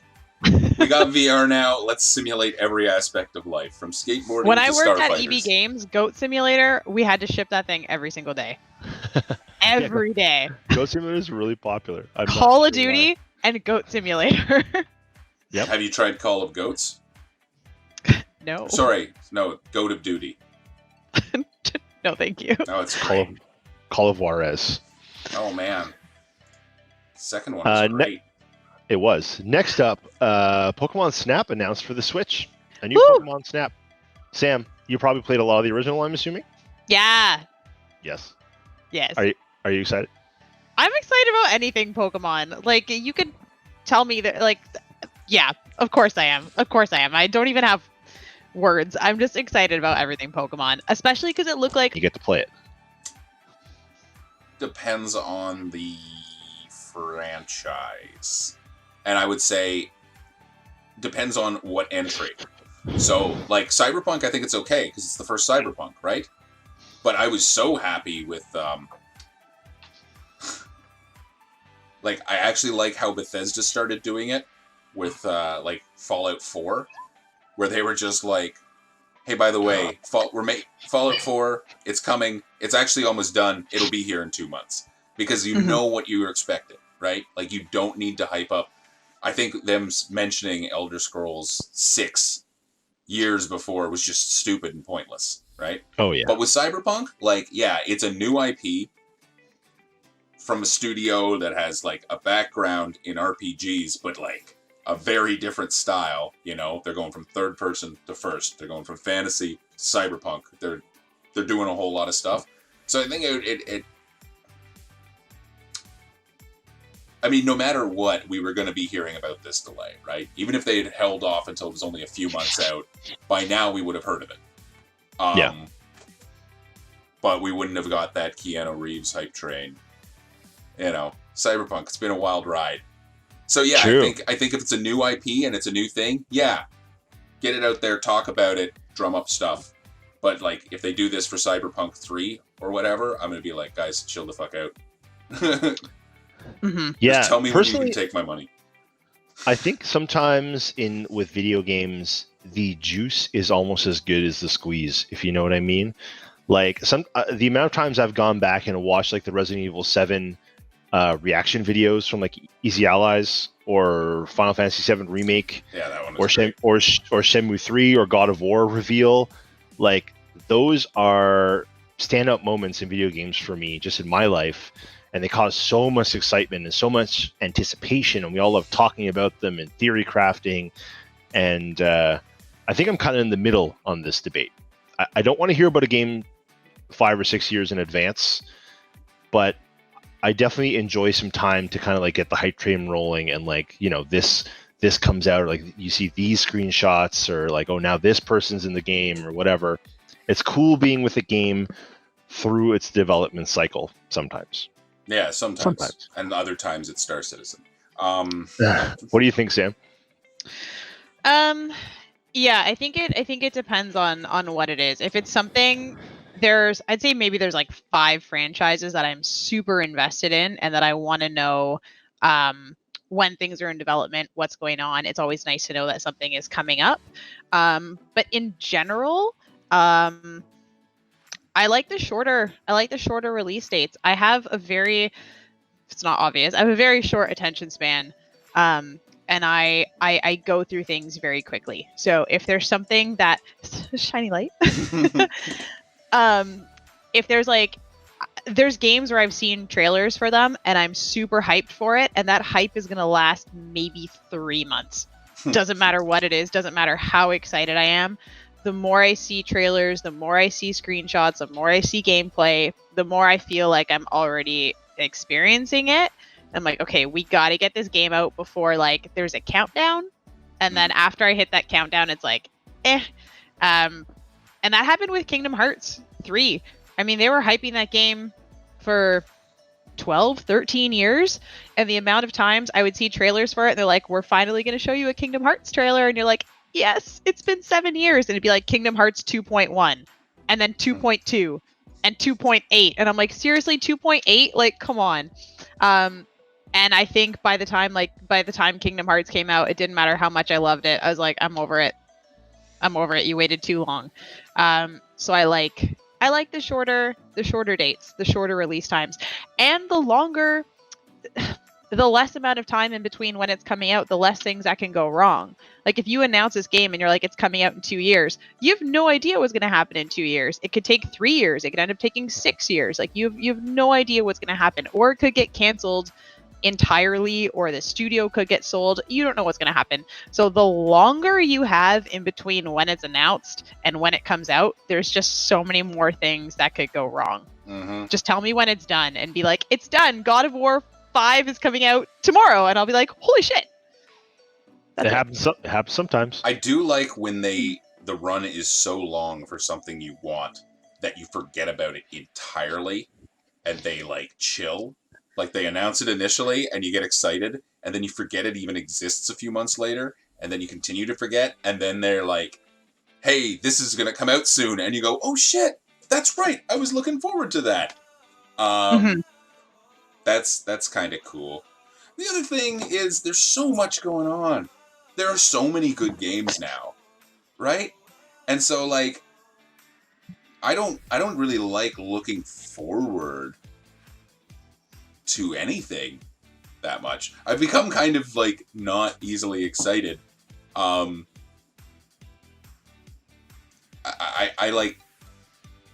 We got VR now. Let's simulate every aspect of life, from skateboarding when to I worked at starfighters. EB Games, Goat Simulator, we had to ship that thing every single day. Every day. Goat Simulator is really popular. Call of Duty and Goat Simulator. Yep. Have you tried Call of Goats? No. Sorry, no, Goat of Duty. No, thank you. No, it's great. Call of Juarez. Oh man, second one was great. It was. Next up, Pokemon Snap announced for the Switch. A new Pokemon Snap. Sam, you probably played a lot of the original, I'm assuming? Yeah. Yes. Yes. Are you excited? I'm excited about anything Pokemon. Like, you could tell me that, yeah, of course I am. Of course I am. I don't even have words. I'm just excited about everything Pokemon, especially because it looked like... You get to play it. Depends on the franchise. And I would say depends on what entry. So, like, Cyberpunk, I think it's okay because it's the first Cyberpunk, right? But I was so happy with, like, I actually like how Bethesda started doing it with, like, Fallout 4, where they were just like, hey, by the way, Fallout 4, it's coming. It's actually almost done. It'll be here in 2 months. Because you know what you're expecting, right? Like, you don't need to hype up. I think them mentioning Elder Scrolls 6 years before was just stupid and pointless, right? Oh yeah. But with Cyberpunk, like, yeah, it's a new IP from a studio that has, like, a background in RPGs, but, like, a very different style. You know, they're going from third person to first. They're going from fantasy to cyberpunk. They're doing a whole lot of stuff. So I think it I mean, no matter what, we were going to be hearing about this delay, right? Even if they had held off until it was only a few months out, by now we would have heard of it. Yeah. But we wouldn't have got that Keanu Reeves hype train. You know, Cyberpunk, it's been a wild ride. So yeah, True. I think if it's a new IP and it's a new thing, yeah, get it out there, talk about it, drum up stuff. But like, if they do this for Cyberpunk 3 or whatever, I'm gonna be like, guys, chill the fuck out. Yeah. Just tell me when you can take my money. I think sometimes with video games, the juice is almost as good as the squeeze, if you know what I mean. Like the amount of times I've gone back and watched like the Resident Evil 7 reaction videos from like Easy Allies or Final Fantasy VII Remake, Yeah, that one or was great. or Shenmue 3 or God of War reveal, like those are standout moments in video games for me, just in my life, and they cause so much excitement and so much anticipation, and we all love talking about them and theory crafting. And I think I'm kind of in the middle on this debate. I don't want to hear about a game 5 or 6 years in advance, but I definitely enjoy some time to kind of like get the hype train rolling, and like, you know, this comes out, or like you see these screenshots, or like, oh, now this person's in the game or whatever. It's cool being with a game through its development cycle sometimes. Yeah, sometimes. And other times it's Star Citizen. What do you think, Sam? Yeah, I think it depends on what it is. If it's something, I'd say maybe there's like 5 franchises that I'm super invested in and that I want to know when things are in development, what's going on. It's always nice to know that something is coming up. But in general, I like the shorter release dates. I have a very, it's not obvious, I have a very short attention span. And I go through things very quickly. So if there's something that shiny light, if there's games where I've seen trailers for them and I'm super hyped for it, and that hype is gonna last maybe 3 months. Doesn't matter what it is, doesn't matter how excited I am. The more I see trailers, the more I see screenshots, the more I see gameplay, the more I feel like I'm already experiencing it. I'm like, okay, we got to get this game out before like there's a countdown. And then after I hit that countdown, it's like, and that happened with Kingdom Hearts 3. I mean, they were hyping that game for 12, 13 years. And the amount of times I would see trailers for it, and they're like, we're finally going to show you a Kingdom Hearts trailer. And you're like, yes, it's been 7 years. And it'd be like Kingdom Hearts 2.1 and then 2.2 and 2.8. And I'm like, seriously, 2.8? Like, come on. And I think by the time Kingdom Hearts came out, it didn't matter how much I loved it. I was like, I'm over it. You waited too long. So I like the shorter dates, the shorter release times, and the longer, the less amount of time in between when it's coming out, the less things that can go wrong. Like if you announce this game and you're like, it's coming out in 2 years, you have no idea what's going to happen in 2 years. It could take 3 years. It could end up taking 6 years. Like you have no idea what's going to happen, or it could get canceled entirely, or the studio could get sold. You don't know what's going to happen. So the longer you have in between when it's announced and when it comes out, there's just so many more things that could go wrong. Just tell me when it's done and be like, it's done. God of War 5 is coming out tomorrow. And I'll be like, holy shit. It happens sometimes. I do like when the run is so long for something you want that you forget about it entirely, and they like chill. Like they announce it initially and you get excited, and then you forget it even exists a few months later, and then you continue to forget, and then they're like, hey, this is going to come out soon, and you go, oh shit, that's right, I was looking forward to that. That's kind of cool. The other thing is there's so much going on. There are so many good games now, right? And so like I don't really like looking forward to anything that much. I've become kind of like not easily excited. I like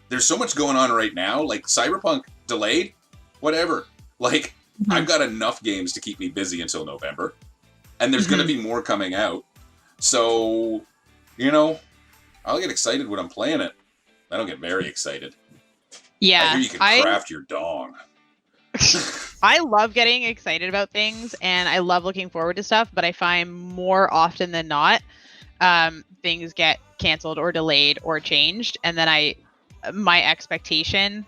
there's so much going on right now, like Cyberpunk delayed, whatever. Like I've got enough games to keep me busy until November, and there's going to be more coming out. So, you know, I'll get excited when I'm playing it. I don't get very excited. Yeah. I hear you can craft your dong. I love getting excited about things, and I love looking forward to stuff, but I find more often than not, things get canceled or delayed or changed, and then my expectation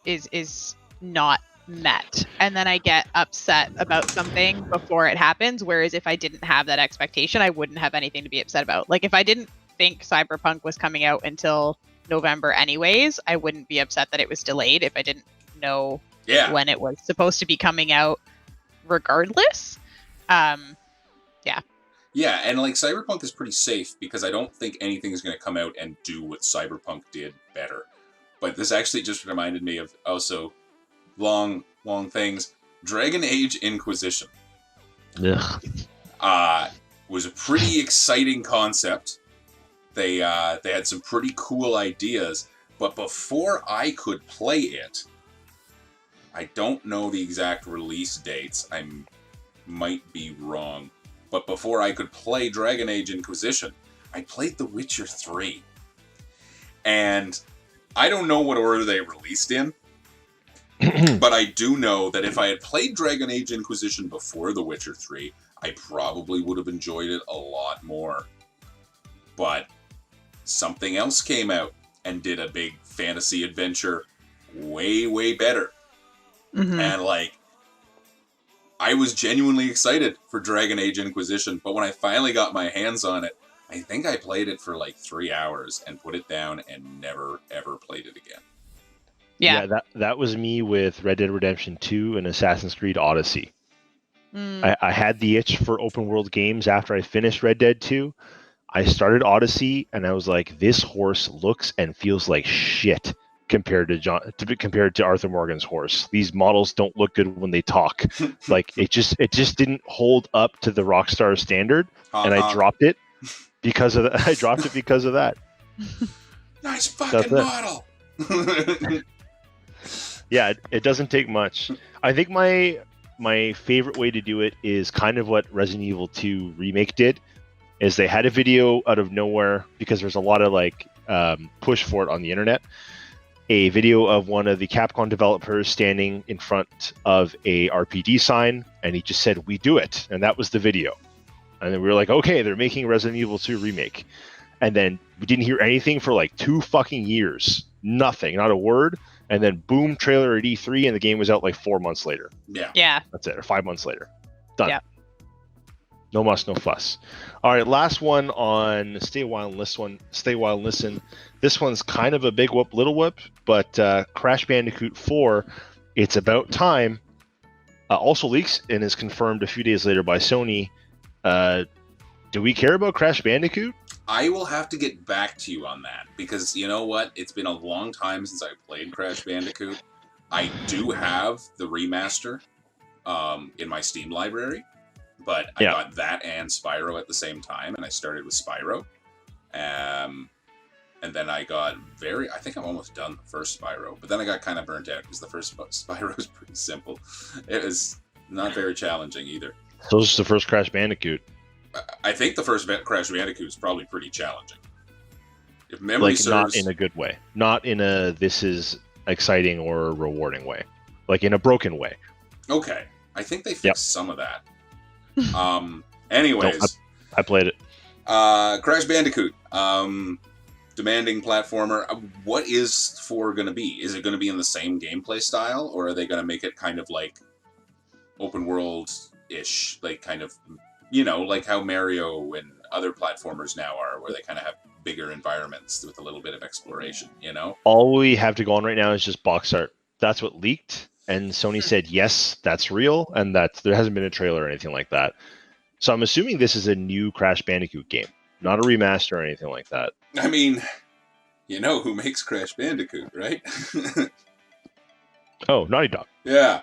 is not met, and then I get upset about something before it happens, whereas if I didn't have that expectation, I wouldn't have anything to be upset about. Like if I didn't think Cyberpunk was coming out until November anyways, I wouldn't be upset that it was delayed if I didn't know when it was supposed to be coming out regardless. Yeah, and like Cyberpunk is pretty safe because I don't think anything is going to come out and do what Cyberpunk did better. But this actually just reminded me of also long things. Dragon Age Inquisition. Was a pretty exciting concept. They had some pretty cool ideas, but before I could play it, I don't know the exact release dates. I might be wrong. But before I could play Dragon Age Inquisition, I played The Witcher 3. And I don't know what order they released in, but I do know that if I had played Dragon Age Inquisition before The Witcher 3, I probably would have enjoyed it a lot more. But something else came out and did a big fantasy adventure way, way better. And like, I was genuinely excited for Dragon Age Inquisition, but when I finally got my hands on it, I think I played it for like 3 hours and put it down and never, ever played it again. Yeah, that was me with Red Dead Redemption 2 and Assassin's Creed Odyssey. I had the itch for open world games after I finished Red Dead 2. I started Odyssey and I was like, this horse looks and feels like shit compared to Arthur Morgan's horse. These models don't look good when they talk. Like it just didn't hold up to the Rockstar standard, and I dropped it because of that. I dropped it because of that. Nice fucking model. Yeah, it doesn't take much. I think my favorite way to do it is kind of what Resident Evil 2 Remake did. Is they had a video out of nowhere because there's a lot of like push for it on the internet. A video of one of the Capcom developers standing in front of a RPG sign, and he just said, "We do it," and that was the video. And then we were like, "Okay, they're making Resident Evil 2 Remake," and then we didn't hear anything for like 2 fucking years, nothing, not a word. And then boom, trailer at E3, and the game was out like 4 months later. Yeah, that's it, or 5 months later, done. Yeah. No muss, no fuss. All right, last one on Stay a While and Listen. This one's kind of a big whoop, little whoop, but Crash Bandicoot 4, It's About Time, also leaks and is confirmed a few days later by Sony. Do we care about Crash Bandicoot? I will have to get back to you on that, because you know what? It's been a long time since I played Crash Bandicoot. I do have the remaster in my Steam library. But I got that and Spyro at the same time, and I started with Spyro. And then I got I think I'm almost done the first Spyro, but then I got kind of burnt out because the first Spyro was pretty simple. It was not very challenging either. So this is the first Crash Bandicoot. I think the first Crash Bandicoot is probably pretty challenging. If memory serves... Not in a good way. Not in a this is exciting or rewarding way. Like in a broken way. Okay. I think they fixed some of that. Anyways, no, I played it. Crash Bandicoot, demanding platformer. What is 4 going to be? Is it going to be in the same gameplay style, or are they going to make it kind of like open world ish, like kind of, you know, like how Mario and other platformers now are, where they kind of have bigger environments with a little bit of exploration, you know? All we have to go on right now is just box art. That's what leaked, and Sony said, yes, that's real, and there hasn't been a trailer or anything like that. So I'm assuming this is a new Crash Bandicoot game, not a remaster or anything like that. I mean, you know who makes Crash Bandicoot, right? Oh, Naughty Dog. Yeah.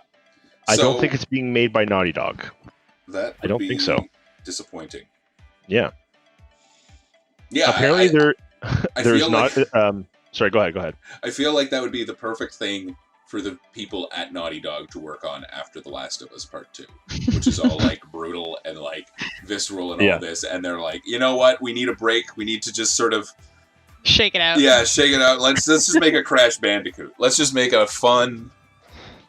I So, don't think it's being made by Naughty Dog. that I don't would think be so. disappointing. Yeah. Yeah. Apparently, I there's feel not. like, Sorry, go ahead. I feel like that would be the perfect thing for the people at Naughty Dog to work on after The Last of Us Part 2, which is all like brutal and like visceral and all this. And they're like, you know what? We need a break. We need to just sort of shake it out. Yeah, shake it out. Let's just make a Crash Bandicoot. Let's just make a fun,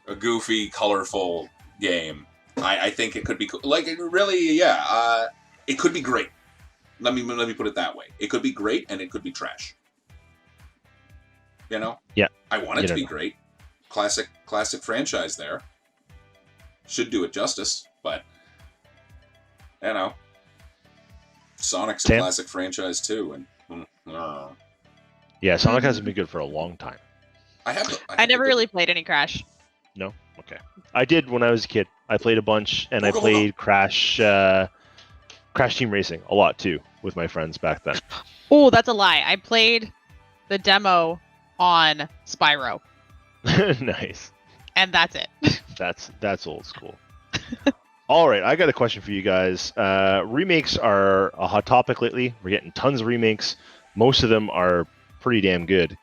a goofy, colorful game. I think it could be cool. Like, it really, yeah. It could be great. Let me put it that way. It could be great, and it could be trash. You know? Yeah. I want it to be great. Classic franchise there. Should do it justice, but you know, Sonic's a classic franchise too, and yeah, Sonic hasn't been good for a long time. I never really played any Crash. No, okay. I did when I was a kid. I played a bunch, and I played Crash Team Racing a lot too with my friends back then. Oh, that's a lie. I played the demo on Spyro. Nice. And that's it. That's old school. All right, I got a question for you guys. Remakes are a hot topic lately. We're getting tons of remakes. Most of them are pretty damn good.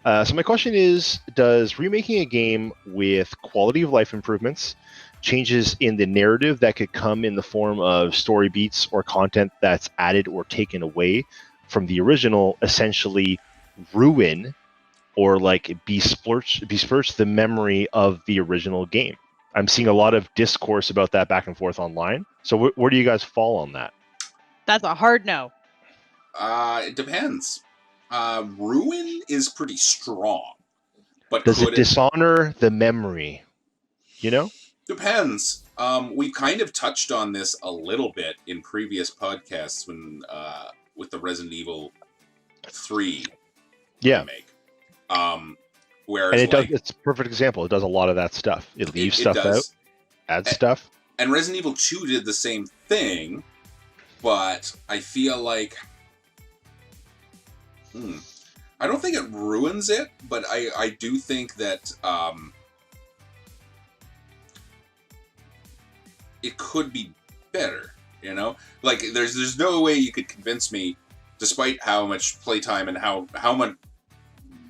So my question is, does remaking a game with quality of life improvements, changes in the narrative that could come in the form of story beats or content that's added or taken away from the original, essentially ruin or like besmirch the memory of the original game? I'm seeing a lot of discourse about that back and forth online. So where do you guys fall on that? That's a hard no. It depends. Ruin is pretty strong, but does it dishonor the memory? You know? Depends. We kind of touched on this a little bit in previous podcasts when with the Resident Evil 3 remake. Whereas it's a perfect example. It does a lot of that stuff. It leaves stuff out, adds stuff. And Resident Evil 2 did the same thing, but I feel like I don't think it ruins it, but I do think that it could be better, you know? Like, there's no way you could convince me, despite how much playtime and how much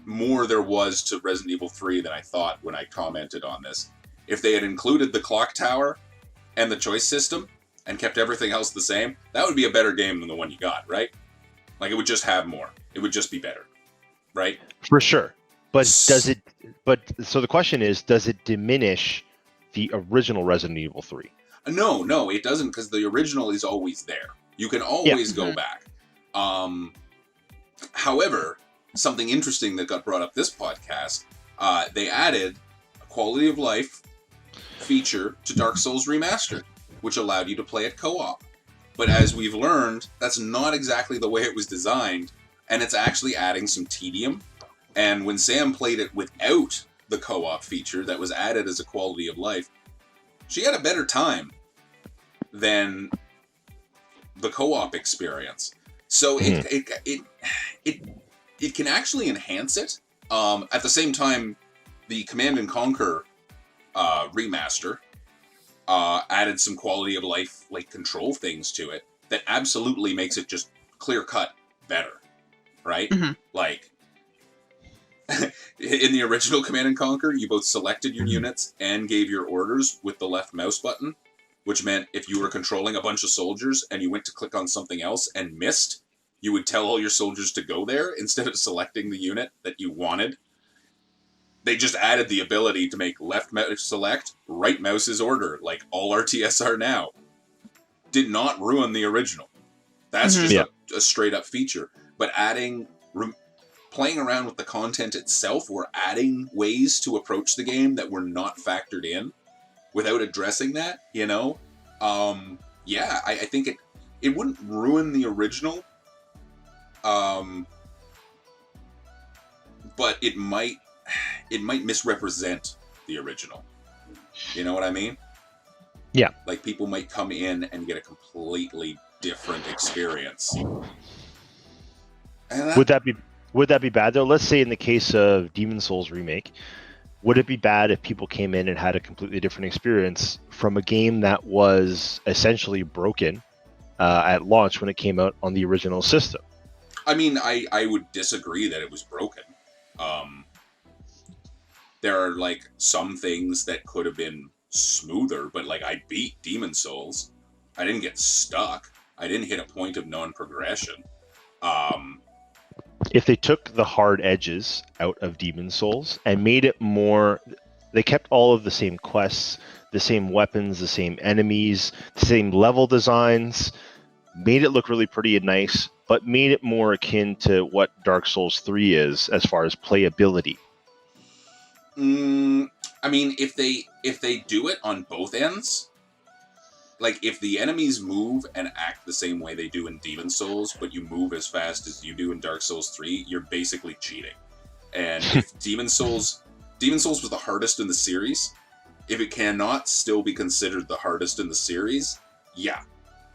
more there was to Resident Evil 3 than I thought when I commented on this. If they had included the clock tower and the choice system and kept everything else the same, that would be a better game than the one you got, right? Like, it would just have more. It would just be better, right? For sure. But so the question is, does it diminish the original Resident Evil 3? No, it doesn't, because the original is always there. You can always go back. However, something interesting that got brought up this podcast, they added a quality of life feature to Dark Souls Remastered, which allowed you to play it co-op. But as we've learned, that's not exactly the way it was designed, and it's actually adding some tedium. And when Sam played it without the co-op feature that was added as a quality of life, she had a better time than the co-op experience. So it can actually enhance it. At the same time, the Command & Conquer remaster added some quality of life, like control things to it that absolutely makes it just clear cut better, right? Mm-hmm. Like in the original Command & Conquer, you both selected your units and gave your orders with the left mouse button, which meant if you were controlling a bunch of soldiers and you went to click on something else and missed, you would tell all your soldiers to go there instead of selecting the unit that you wanted. They just added the ability to make left mouse select, right mouse is order, like all RTS are now. Did not ruin the original. That's just a straight up feature. But playing around with the content itself, or adding ways to approach the game that were not factored in without addressing that, you know? I think ruin the original, but it might misrepresent the original. You know what I mean? Yeah. Like, people might come in and get a completely different experience. And Would that be bad though? Let's say in the case of Demon Souls remake, would it be bad if people came in and had a completely different experience from a game that was essentially broken at launch when it came out on the original system? I mean, I would disagree that it was broken. There are, like, some things that could have been smoother, but, like, I beat Demon Souls. I didn't get stuck. I didn't hit a point of non-progression. If they took the hard edges out of Demon Souls and made it more, they kept all of the same quests, the same weapons, the same enemies, the same level designs, made it look really pretty and nice, but made it more akin to what Dark Souls 3 is as far as playability. I mean, if they do it on both ends, like, if the enemies move and act the same way they do in Demon Souls, but you move as fast as you do in Dark Souls 3, you're basically cheating. And if Demon Souls was the hardest in the series, if it cannot still be considered the hardest in the series, yeah,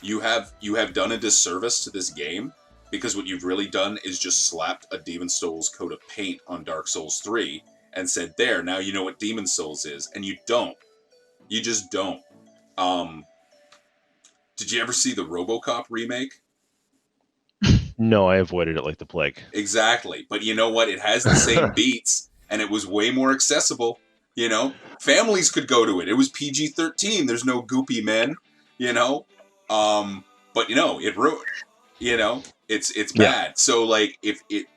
you have done a disservice to this game, because what you've really done is just slapped a Demon Souls coat of paint on Dark Souls 3 and said, there, now you know what Demon Souls is. And you don't. You just don't. Did you ever see the RoboCop remake? No, I avoided it like the plague. Exactly. But you know what? It has the same beats, and it was way more accessible. You know? Families could go to it. It was PG-13. There's no goopy men. You know? But, you know, it ruined. You know? It's bad. So, like,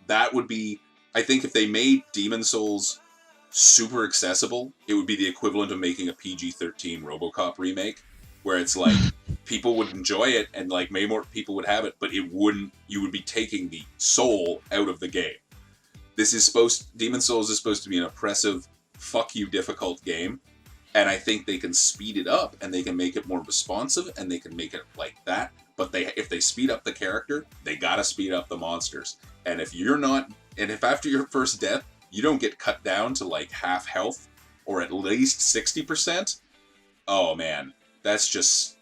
that would be... I think if they made Demon Souls super accessible, it would be the equivalent of making a PG-13 RoboCop remake, where it's like, people would enjoy it, and, like, maybe more people would have it, but you would be taking the soul out of the game. Demon Souls is supposed to be an oppressive, fuck you difficult game, and I think they can speed it up, and they can make it more responsive, and they can make it like that, but if they speed up the character, they gotta speed up the monsters. And if after your first death, you don't get cut down to, like, half health, or at least 60%, oh man, that's just...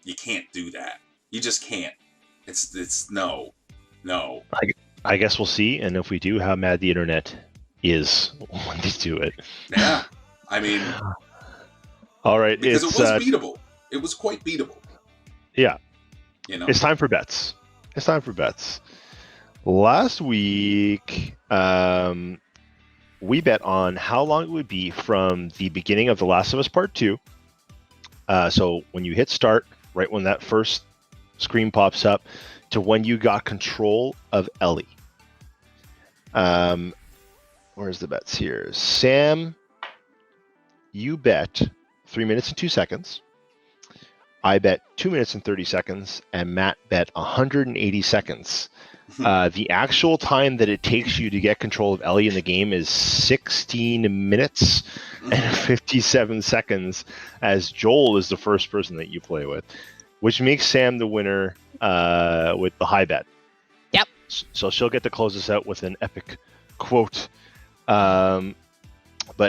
You can't do that. You just can't. It's no. I guess we'll see, and if we do, how mad the internet is when they do it. Yeah. I mean... All right. Because it was beatable. It was quite beatable. Yeah. You know? It's time for bets. Last week, we bet on how long it would be from the beginning of The Last of Us Part 2. So when you hit start, right when that first screen pops up, to when you got control of Ellie. Where's the bets here? Sam, you bet 3 minutes and 2 seconds. I bet 2 minutes and 30 seconds, and Matt bet 180 seconds. The actual time that it takes you to get control of Ellie in the game is 16 minutes and 57 seconds, as Joel is the first person that you play with, which makes Sam the winner with the high bet. Yep. So she'll get to close us out with an epic quote. But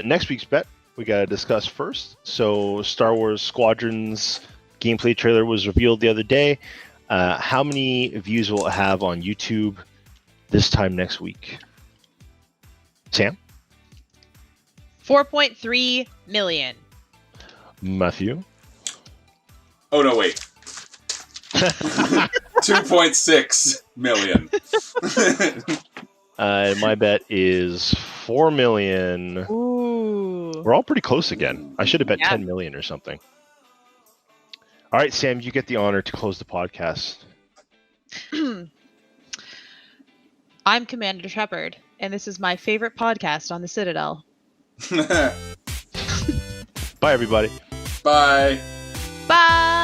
next week's bet, we got to discuss first. So Star Wars Squadrons gameplay trailer was revealed the other day. How many views will it have on YouTube this time next week? Sam? 4.3 million. Matthew? Oh, no, wait. 2.6 million. My bet is 4 million. Ooh. We're all pretty close again. I should have bet 10 million or something. All right, Sam, you get the honor to close the podcast. I'm Commander Shepard, and this is my favorite podcast on the Citadel. Bye, everybody. Bye. Bye!